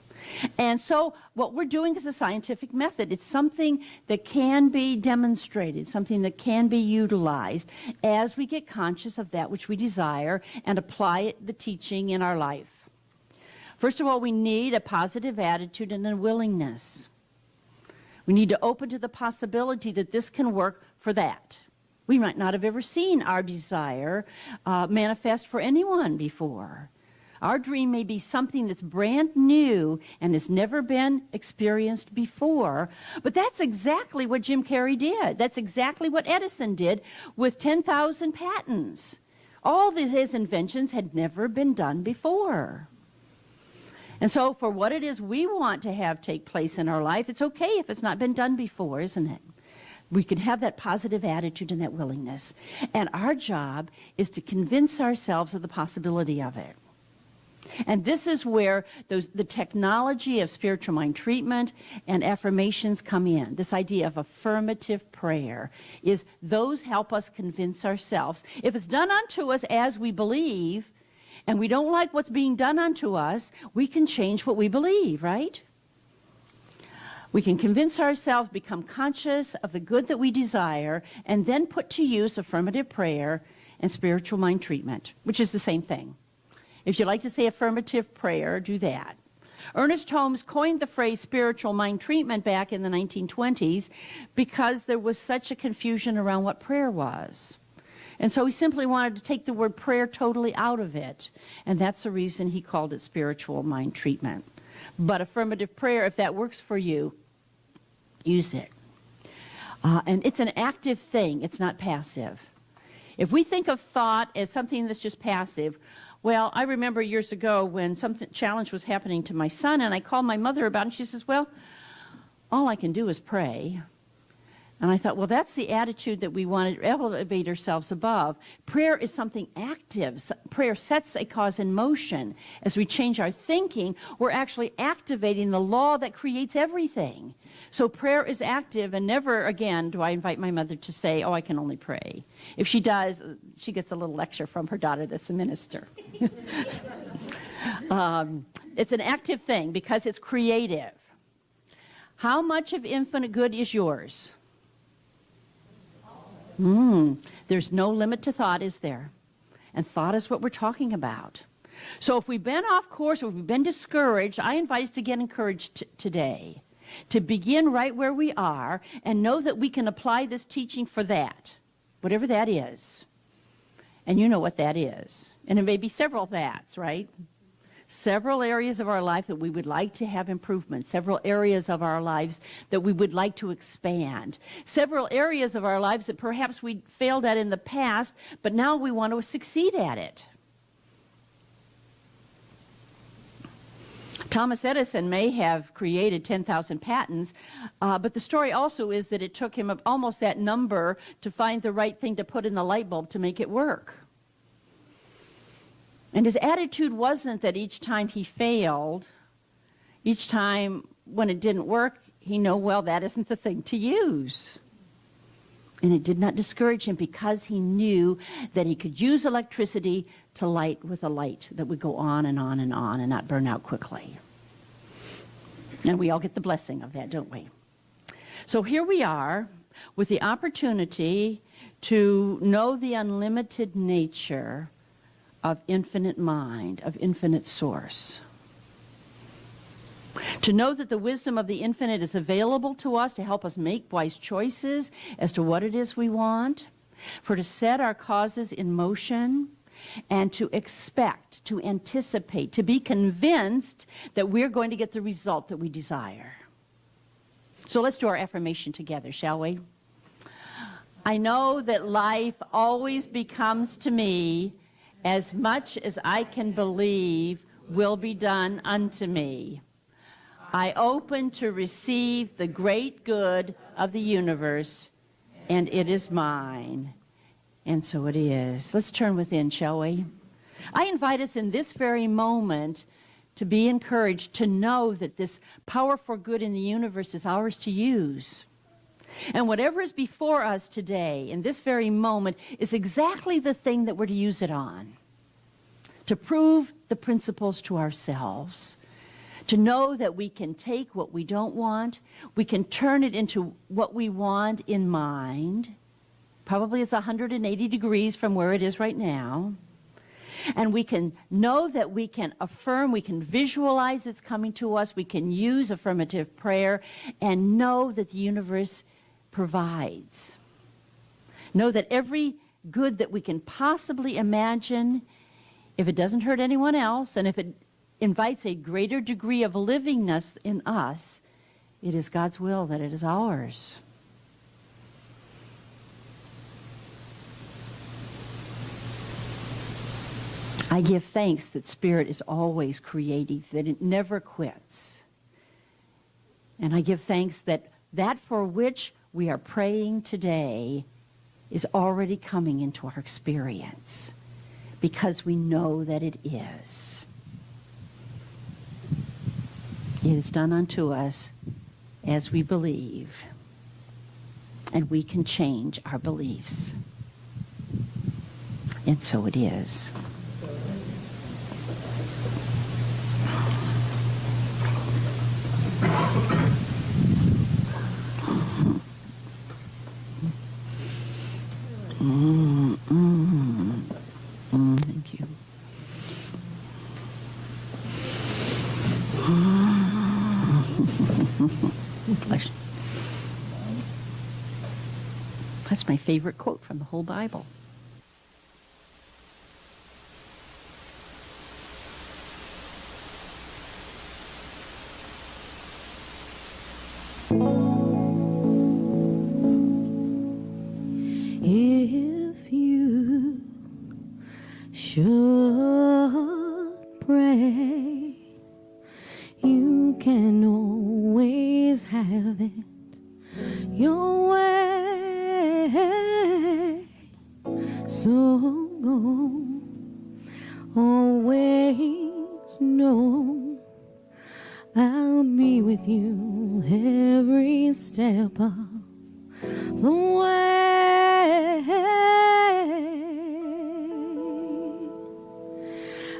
And so what we're doing is a scientific method. It's something that can be demonstrated, something that can be utilized as we get conscious of that which we desire and apply the teaching in our life. First of all, we need a positive attitude and a willingness. We need to open to the possibility that this can work for that. We might not have ever seen our desire manifest for anyone before. Our dream may be something that's brand new and has never been experienced before, but that's exactly what Jim Carrey did. That's exactly what Edison did with 10,000 patents. All his inventions had never been done before. And so for what it is we want to have take place in our life, it's okay if it's not been done before, isn't it? We can have that positive attitude and that willingness. And our job is to convince ourselves of the possibility of it. And this is where the technology of spiritual mind treatment and affirmations come in. This idea of affirmative prayer is those help us convince ourselves. If it's done unto us as we believe, and we don't like what's being done unto us, we can change what we believe, right? We can convince ourselves, become conscious of the good that we desire, and then put to use affirmative prayer and spiritual mind treatment, which is the same thing. If you like to say affirmative prayer, do that. Ernest Holmes coined the phrase spiritual mind treatment back in the 1920s because there was such a confusion around what prayer was. And so he simply wanted to take the word prayer totally out of it. And that's the reason he called it spiritual mind treatment. But affirmative prayer, if that works for you, use it. And it's an active thing. It's not passive. If we think of thought as something that's just passive, well, I remember years ago when something challenge was happening to my son, and I called my mother about it, and she says, well, all I can do is pray. And I thought, well, that's the attitude that we want to elevate ourselves above. Prayer is something active. Prayer sets a cause in motion. As we change our thinking, we're actually activating the law that creates everything. So prayer is active, and never again do I invite my mother to say, oh, I can only pray. If she does, she gets a little lecture from her daughter that's a minister. It's an active thing because it's creative. How much of infinite good is yours? There's no limit to thought, is there? And thought is what we're talking about. So if we've been off course or we've been discouraged, I invite us to get encouraged today. To begin right where we are and know that we can apply this teaching for that, whatever that is. And you know what that is. And it may be several that's, right? Several areas of our life that we would like to have improvement, several areas of our lives that we would like to expand, several areas of our lives that perhaps we failed at in the past, but now we want to succeed at it. Thomas Edison may have created 10,000 patents, but the story also is that it took him almost that number to find the right thing to put in the light bulb to make it work. And his attitude wasn't that each time he failed, each time when it didn't work, he knew, well, that isn't the thing to use. And it did not discourage him because he knew that he could use electricity to light with a light that would go on and on and on and not burn out quickly. And we all get the blessing of that, don't we? So here we are with the opportunity to know the unlimited nature of infinite mind, of infinite source. To know that the wisdom of the infinite is available to us to help us make wise choices as to what it is we want, for to set our causes in motion, and to expect, to anticipate, to be convinced that we're going to get the result that we desire. So let's do our affirmation together, shall we? I know that life always becomes to me as much as I can believe will be done unto me. I open to receive the great good of the universe, and it is mine. And so it is. Let's turn within, shall we? I invite us in this very moment to be encouraged to know that this power for good in the universe is ours to use. And whatever is before us today, in this very moment, is exactly the thing that we're to use it on. To prove the principles to ourselves. To know that we can take what we don't want, we can turn it into what we want in mind. Probably it's 180 degrees from where it is right now. And we can know that we can affirm, we can visualize it's coming to us, we can use affirmative prayer, and know that the universe provides. Know that every good that we can possibly imagine, if it doesn't hurt anyone else, and if it invites a greater degree of livingness in us, it is God's will that it is ours. I give thanks that Spirit is always creative, that it never quits. And I give thanks that that for which we are praying today is already coming into our experience, because we know that it is. It is done unto us as we believe, and we can change our beliefs. And so it is. Thank you. That's my favorite quote from the whole Bible. If you should pray, you can always have it your way. So go, always know I'll be with you every step of the way.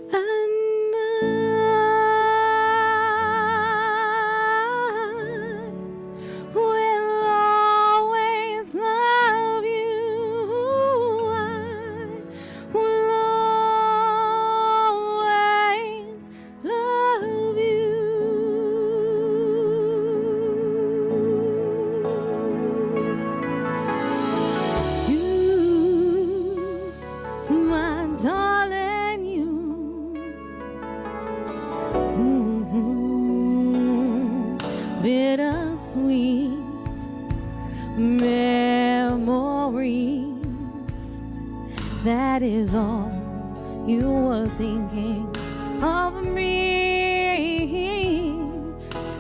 And I will always love you. I will always love you. You, my darling, you. Bittersweet memories. That is all you were thinking of me.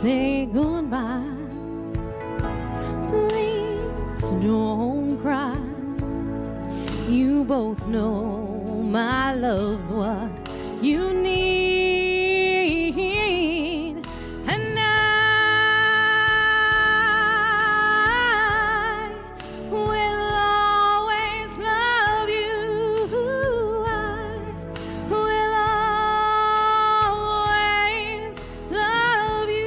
Say goodbye. Please don't cry. You both know my love's what you need. And I will always love you. I will always love you.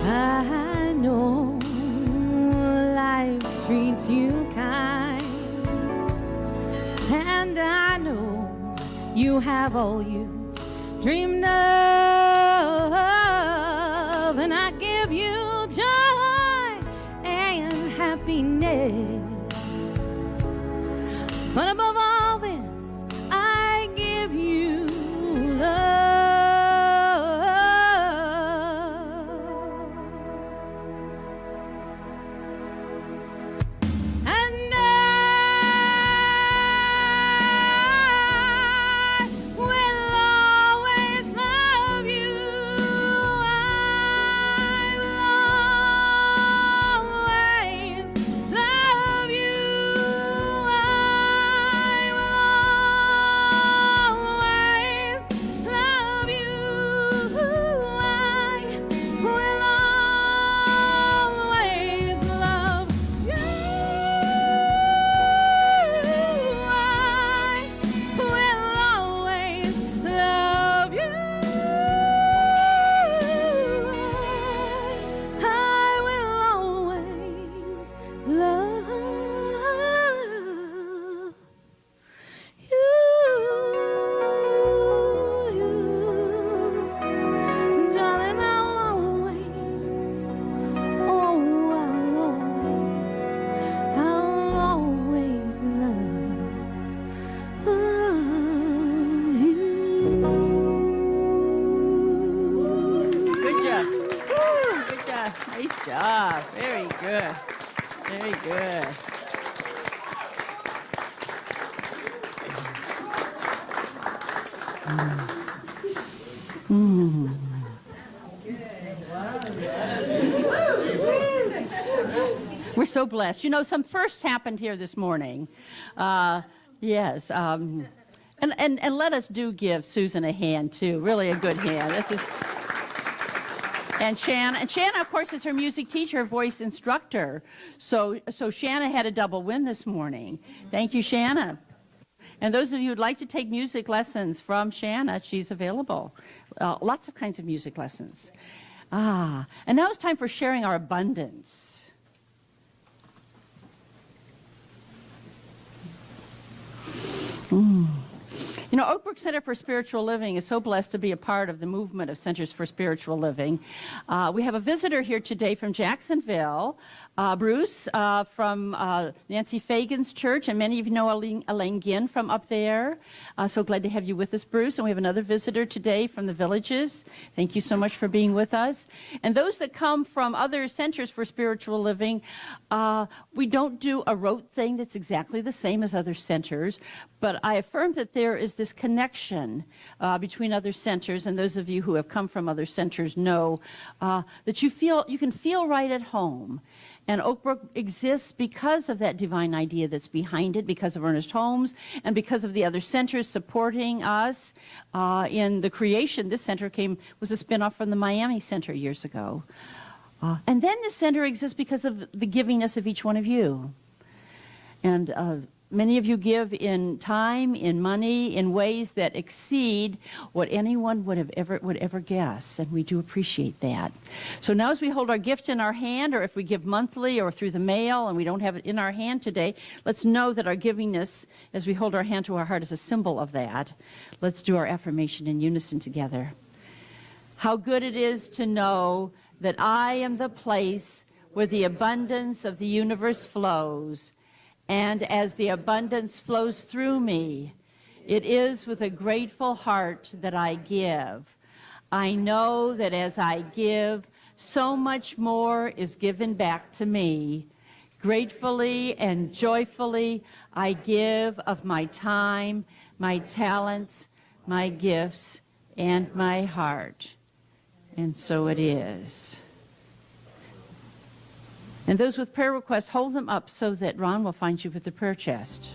I know life treats you kind, and I know you have all you dreamed of, and I give you joy and happiness. But above all this, I give you love. And I will always love you. I will always love you. I will always love you. I will always love you. I will always love you. Darling, I'll always, oh, I'll always love you. Good job. Woo, good job. Nice job. Very good. Very good. We're so blessed. You know, some firsts happened here this morning. Yes. And let us do give Susan a hand, too. Really a good hand. This is... And Shanna, of course, is her music teacher, her voice instructor. So Shanna had a double win this morning. Thank you, Shanna. And those of you who'd like to take music lessons from Shanna, she's available. Lots of kinds of music lessons. And now it's time for sharing our abundance. You know, Oak Brook Center for Spiritual Living is so blessed to be a part of the movement of Centers for Spiritual Living. We have a visitor here today from Jacksonville, Bruce from Nancy Fagan's church, and many of you know Elaine Ginn from up there. So glad to have you with us, Bruce. And we have another visitor today from the Villages. Thank you so much for being with us. And those that come from other Centers for Spiritual Living, we don't do a rote thing that's exactly the same as other centers, but I affirm that there is this connection between other centers, and those of you who have come from other centers know that you can feel right at home. And Oak Brook exists because of that divine idea that's behind it, because of Ernest Holmes, and because of the other centers supporting us in the creation. This center was a spinoff from the Miami Center years ago. And then this center exists because of the givingness of each one of you. And many of you give in time, in money, in ways that exceed what anyone would ever guess, and we do appreciate that. So now as we hold our gift in our hand, or if we give monthly or through the mail and we don't have it in our hand today, let's know that our givingness, as we hold our hand to our heart, is a symbol of that. Let's do our affirmation in unison together. How good it is to know that I am the place where the abundance of the universe flows. And as the abundance flows through me, it is with a grateful heart that I give. I know that as I give, so much more is given back to me. Gratefully and joyfully, I give of my time, my talents, my gifts, and my heart. And so it is. And those with prayer requests, hold them up so that Ron will find you with the prayer chest.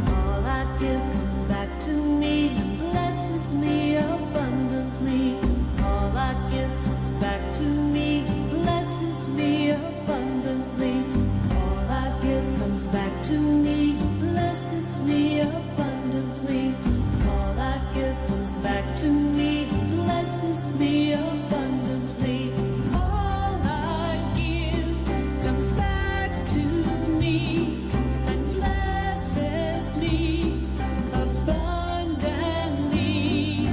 All I give comes back to me and blesses me abundantly. All I give comes back to me and blesses me abundantly. All I give comes back to me and blesses me abundantly. All I give comes back to me and blesses me abundantly. All I give comes back to me and blesses me abundantly.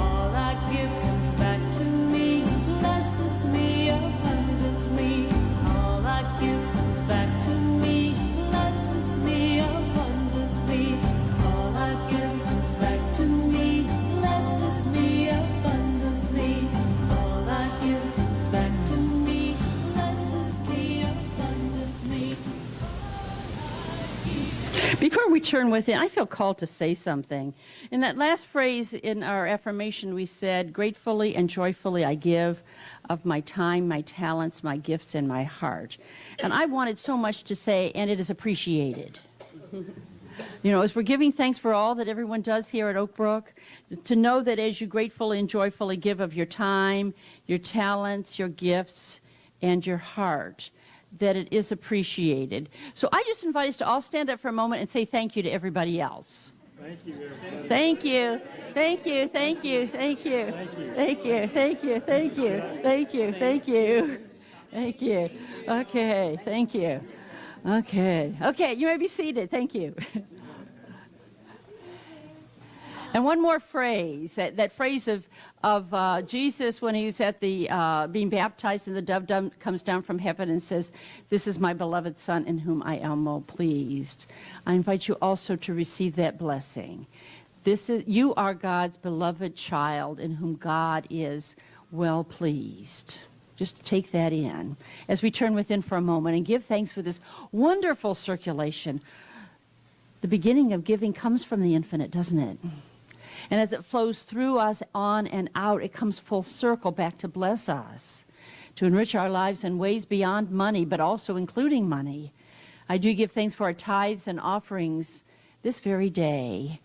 All I give comes back to me and blesses me abundantly. All I give comes back to me and blesses me abundantly. All I give comes back to me and blesses me abundantly. All I give comes back to me and blesses me abundantly. Before we turn within, I feel called to say something. In that last phrase in our affirmation, we said, gratefully and joyfully I give of my time, my talents, my gifts, and my heart. And I wanted so much to say, and it is appreciated. You know, as we're giving thanks for all that everyone does here at Oak Brook, to know that as you gratefully and joyfully give of your time, your talents, your gifts, and your heart, that it is appreciated. So I just invite us to all stand up for a moment and say thank you to everybody else. Thank you. Thank you. Thank you. Thank you. Thank you. Thank you. Thank you. Thank you. Thank you. Thank you. Thank you. Okay. Thank you. Okay. Okay. You may be seated. Thank you. And one more phrase, that phrase of Jesus when he was at the being baptized, and the dove comes down from heaven and says, "This is my beloved Son in whom I am well pleased." I invite you also to receive that blessing. You are God's beloved child in whom God is well pleased. Just take that in as we turn within for a moment and give thanks for this wonderful circulation. The beginning of giving comes from the infinite, doesn't it? And as it flows through us on and out, it comes full circle back to bless us, to enrich our lives in ways beyond money, but also including money. I do give thanks for our tithes and offerings this very day,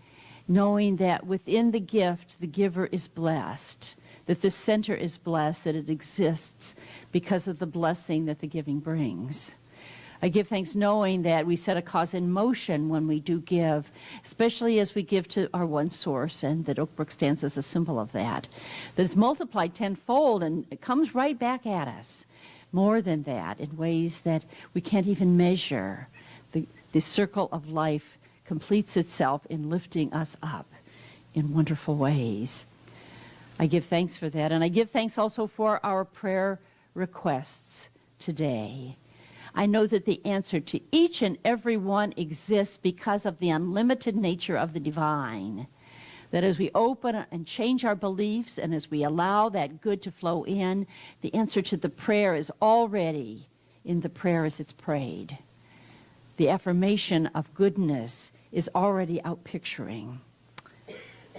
knowing that within the gift, the giver is blessed, that the center is blessed, that it exists because of the blessing that the giving brings. I give thanks knowing that we set a cause in motion when we do give, especially as we give to our one source, and that Oak Brook stands as a symbol of that. That it's multiplied tenfold and it comes right back at us. More than that, in ways that we can't even measure. The circle of life completes itself in lifting us up in wonderful ways. I give thanks for that. And I give thanks also for our prayer requests today. I know that the answer to each and every one exists because of the unlimited nature of the divine. That as we open and change our beliefs and as we allow that good to flow in, the answer to the prayer is already in the prayer as it's prayed. The affirmation of goodness is already out picturing.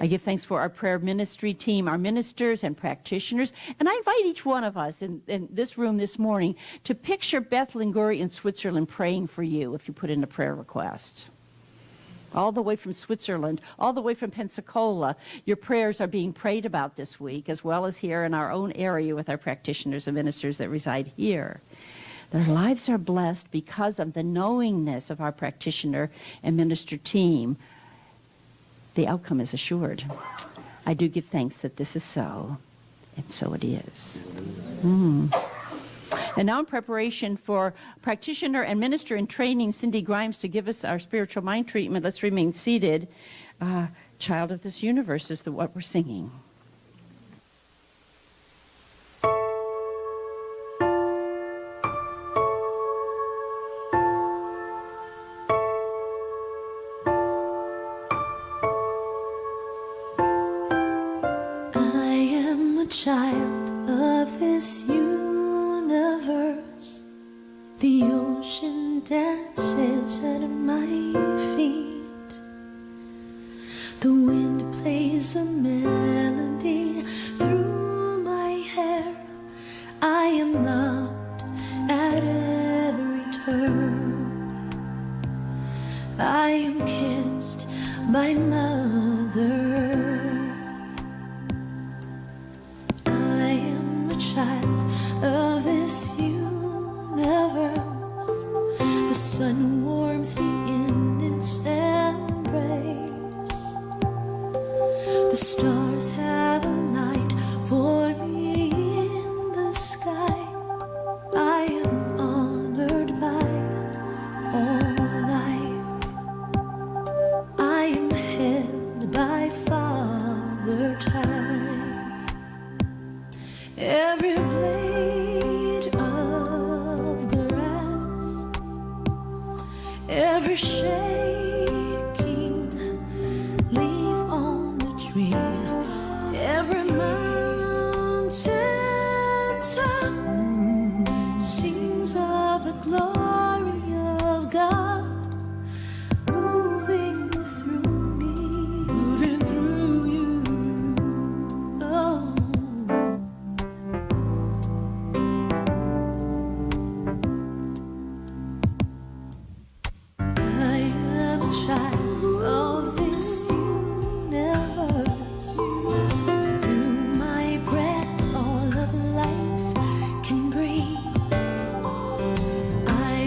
I give thanks for our prayer ministry team, our ministers and practitioners. And I invite each one of us in this room this morning to picture Beth Linguri in Switzerland praying for you if you put in a prayer request. All the way from Switzerland, all the way from Pensacola, your prayers are being prayed about this week, as well as here in our own area with our practitioners and ministers that reside here. Their lives are blessed because of the knowingness of our practitioner and minister team. The outcome is assured. I do give thanks that this is so, and so it is. And now in preparation for practitioner and minister in training, Cindy Grimes, to give us our spiritual mind treatment, let's remain seated. Child of this universe is what we're singing. Child of this universe, the ocean dances at my feet. The wind plays a melody through my hair. I am loved at every turn. I am kissed by mother. Child of this universe, the sun warms me in its embrace. The stars have a light for me in the sky. I am honored by all life. I am held by Father Time. Every blade of grass, every shaking leaf on the tree, every mountain top sings of the glory of God moving through me, moving through you. Oh. Child of this universe, through my breath all of life can breathe. I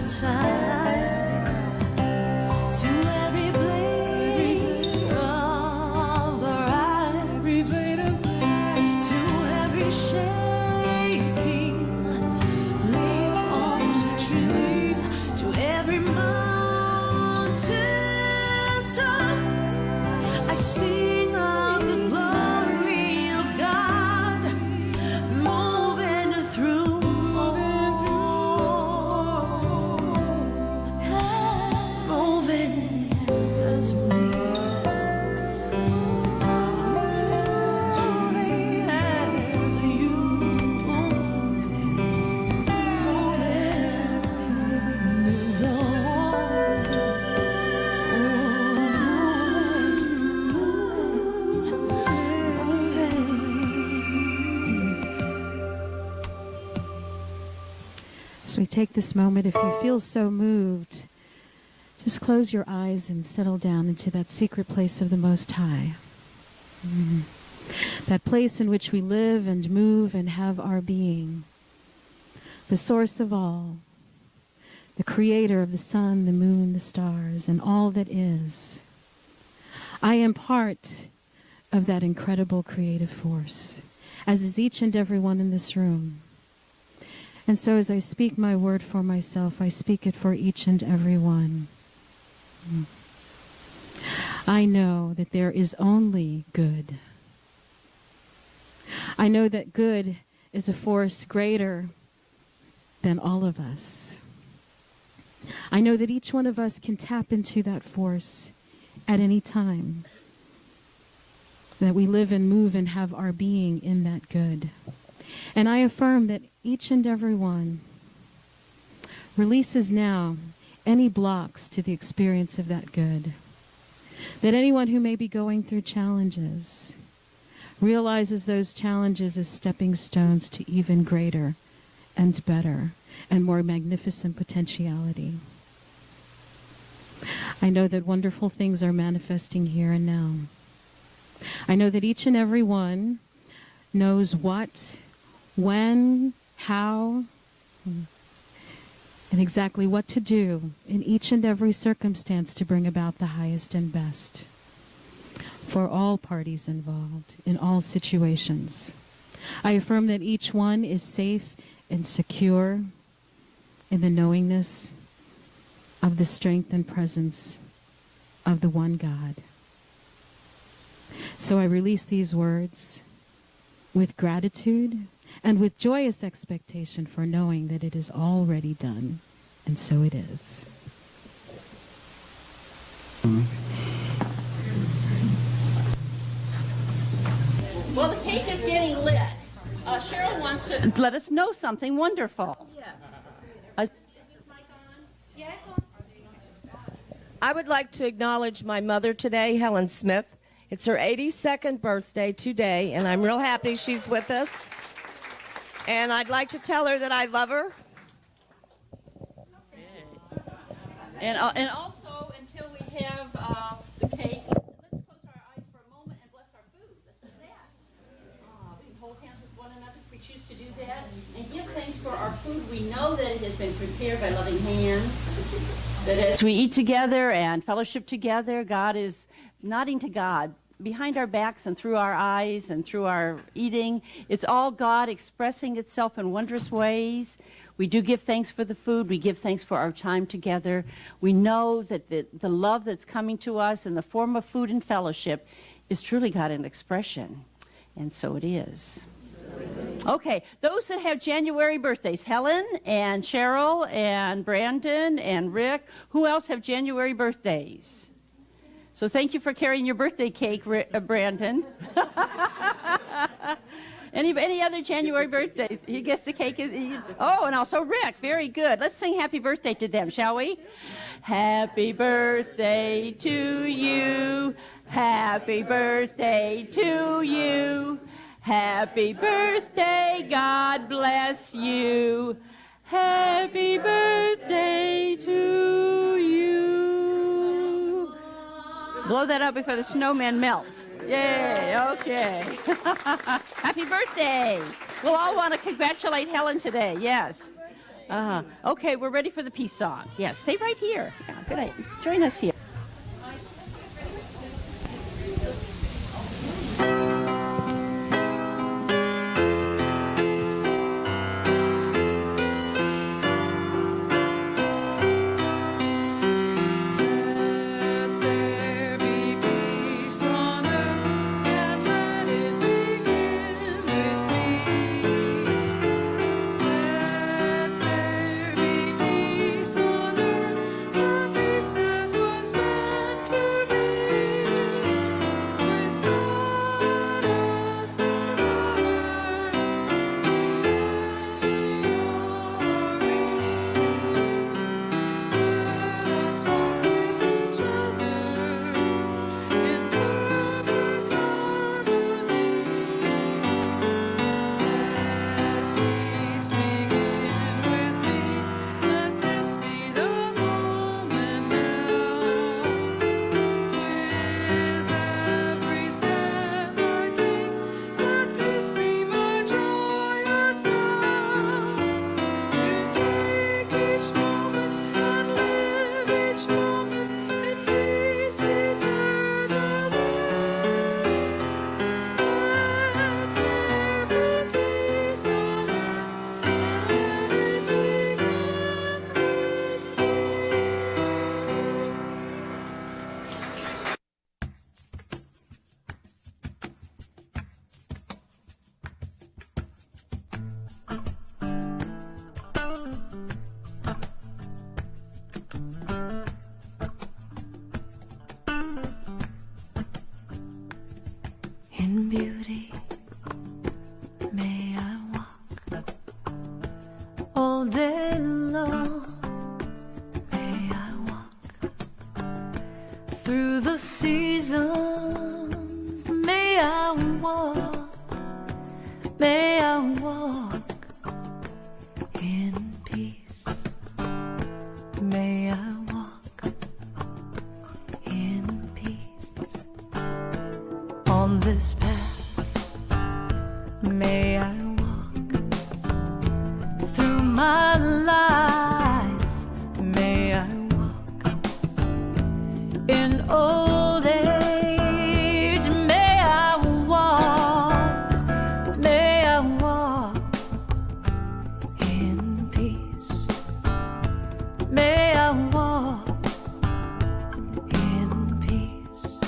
outside. To every blade of her eye, to every shaking leaf on the tree, to every mountain top, I sing of the glory of God moving through, moving as we, as you, as As we take this moment, if you feel so moved, just close your eyes and settle down into that secret place of the Most High. That place in which we live and move and have our being. The source of all. The creator of the sun, the moon, the stars, and all that is. I am part of that incredible creative force, as is each and every one in this room. And so as I speak my word for myself, I speak it for each and every one. I know that there is only good. I know that good is a force greater than all of us. I know that each one of us can tap into that force at any time. That we live and move and have our being in that good. And I affirm that each and every one releases now any blocks to the experience of that good. That anyone who may be going through challenges realizes those challenges as stepping stones to even greater and better and more magnificent potentiality. I know that wonderful things are manifesting here and now. I know that each and every one knows what, when, how, and exactly what to do in each and every circumstance to bring about the highest and best for all parties involved in all situations. I affirm that each one is safe and secure in the knowingness of the strength and presence of the one God. So I release these words with gratitude and with joyous expectation for knowing that it is already done, and so it is. Well, the cake is getting lit. Cheryl wants to let us know something wonderful. Yes. I would like to acknowledge my mother today, Helen Smith. It's her 82nd birthday today, and I'm real happy she's with us. And I'd like to tell her that I love her. And also, until we have the cake, let's close our eyes for a moment and bless our food. Let's do that. We can hold hands with one another if we choose to do that. And give thanks for our food. We know that it has been prepared by loving hands. That as we eat together and fellowship together, God is nodding to God. Behind our backs and through our eyes and through our eating, it's all God expressing itself in wondrous ways. We do give thanks for the food. We give thanks for our time together. We know that the love that's coming to us in the form of food and fellowship is truly God in expression. And so it is. Okay, those that have January birthdays, Helen and Cheryl and Brandon and Rick, who else have January birthdays? So thank you for carrying your birthday cake, Brandon. Any other January birthdays? He gets the cake. Oh, and also Rick. Very good. Let's sing happy birthday to them, shall we? Happy birthday to you. Happy birthday to you. Happy birthday, God bless you. Happy birthday to you. Blow that up before the snowman melts. Yay, okay. Happy birthday. We'll all want to congratulate Helen today, yes. Okay, we're ready for the peace song. Yes, stay right here. Yeah, good idea. Join us here. In beauty, may I walk all day long. May I walk through the seasons. May I walk. May I walk in peace. May I walk in peace. On this path, may I walk through my life. May I walk in old age. May I walk. May I walk in peace. May I walk in peace.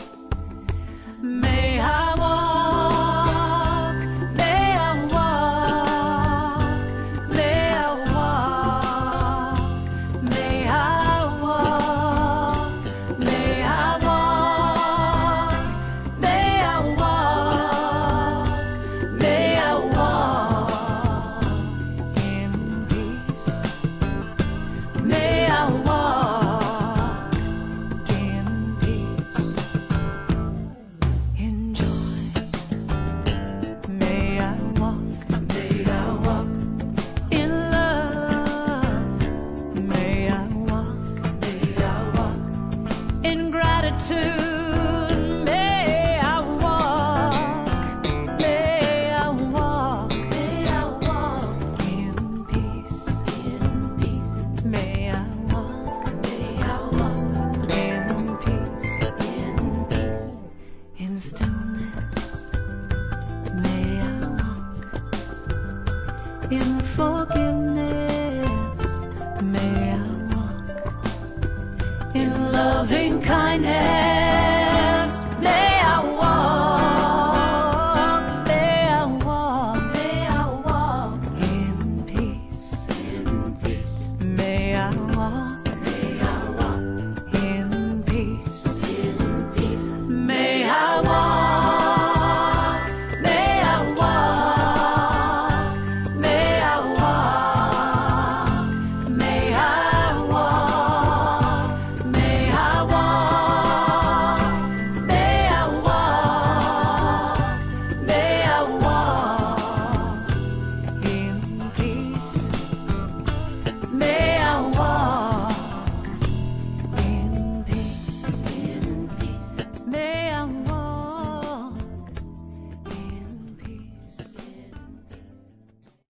May I walk, may I walk, may I walk, may I walk, may I walk, may I walk, may I walk in peace. May I walk in peace. In joy, may I walk. May I walk in love. May I walk. May I walk in gratitude. May I walk. May I walk. May I walk in peace. In peace. May I walk. May I walk in peace. In peace. In stillness, may I walk. In forgiveness, may I walk. In loving kindness,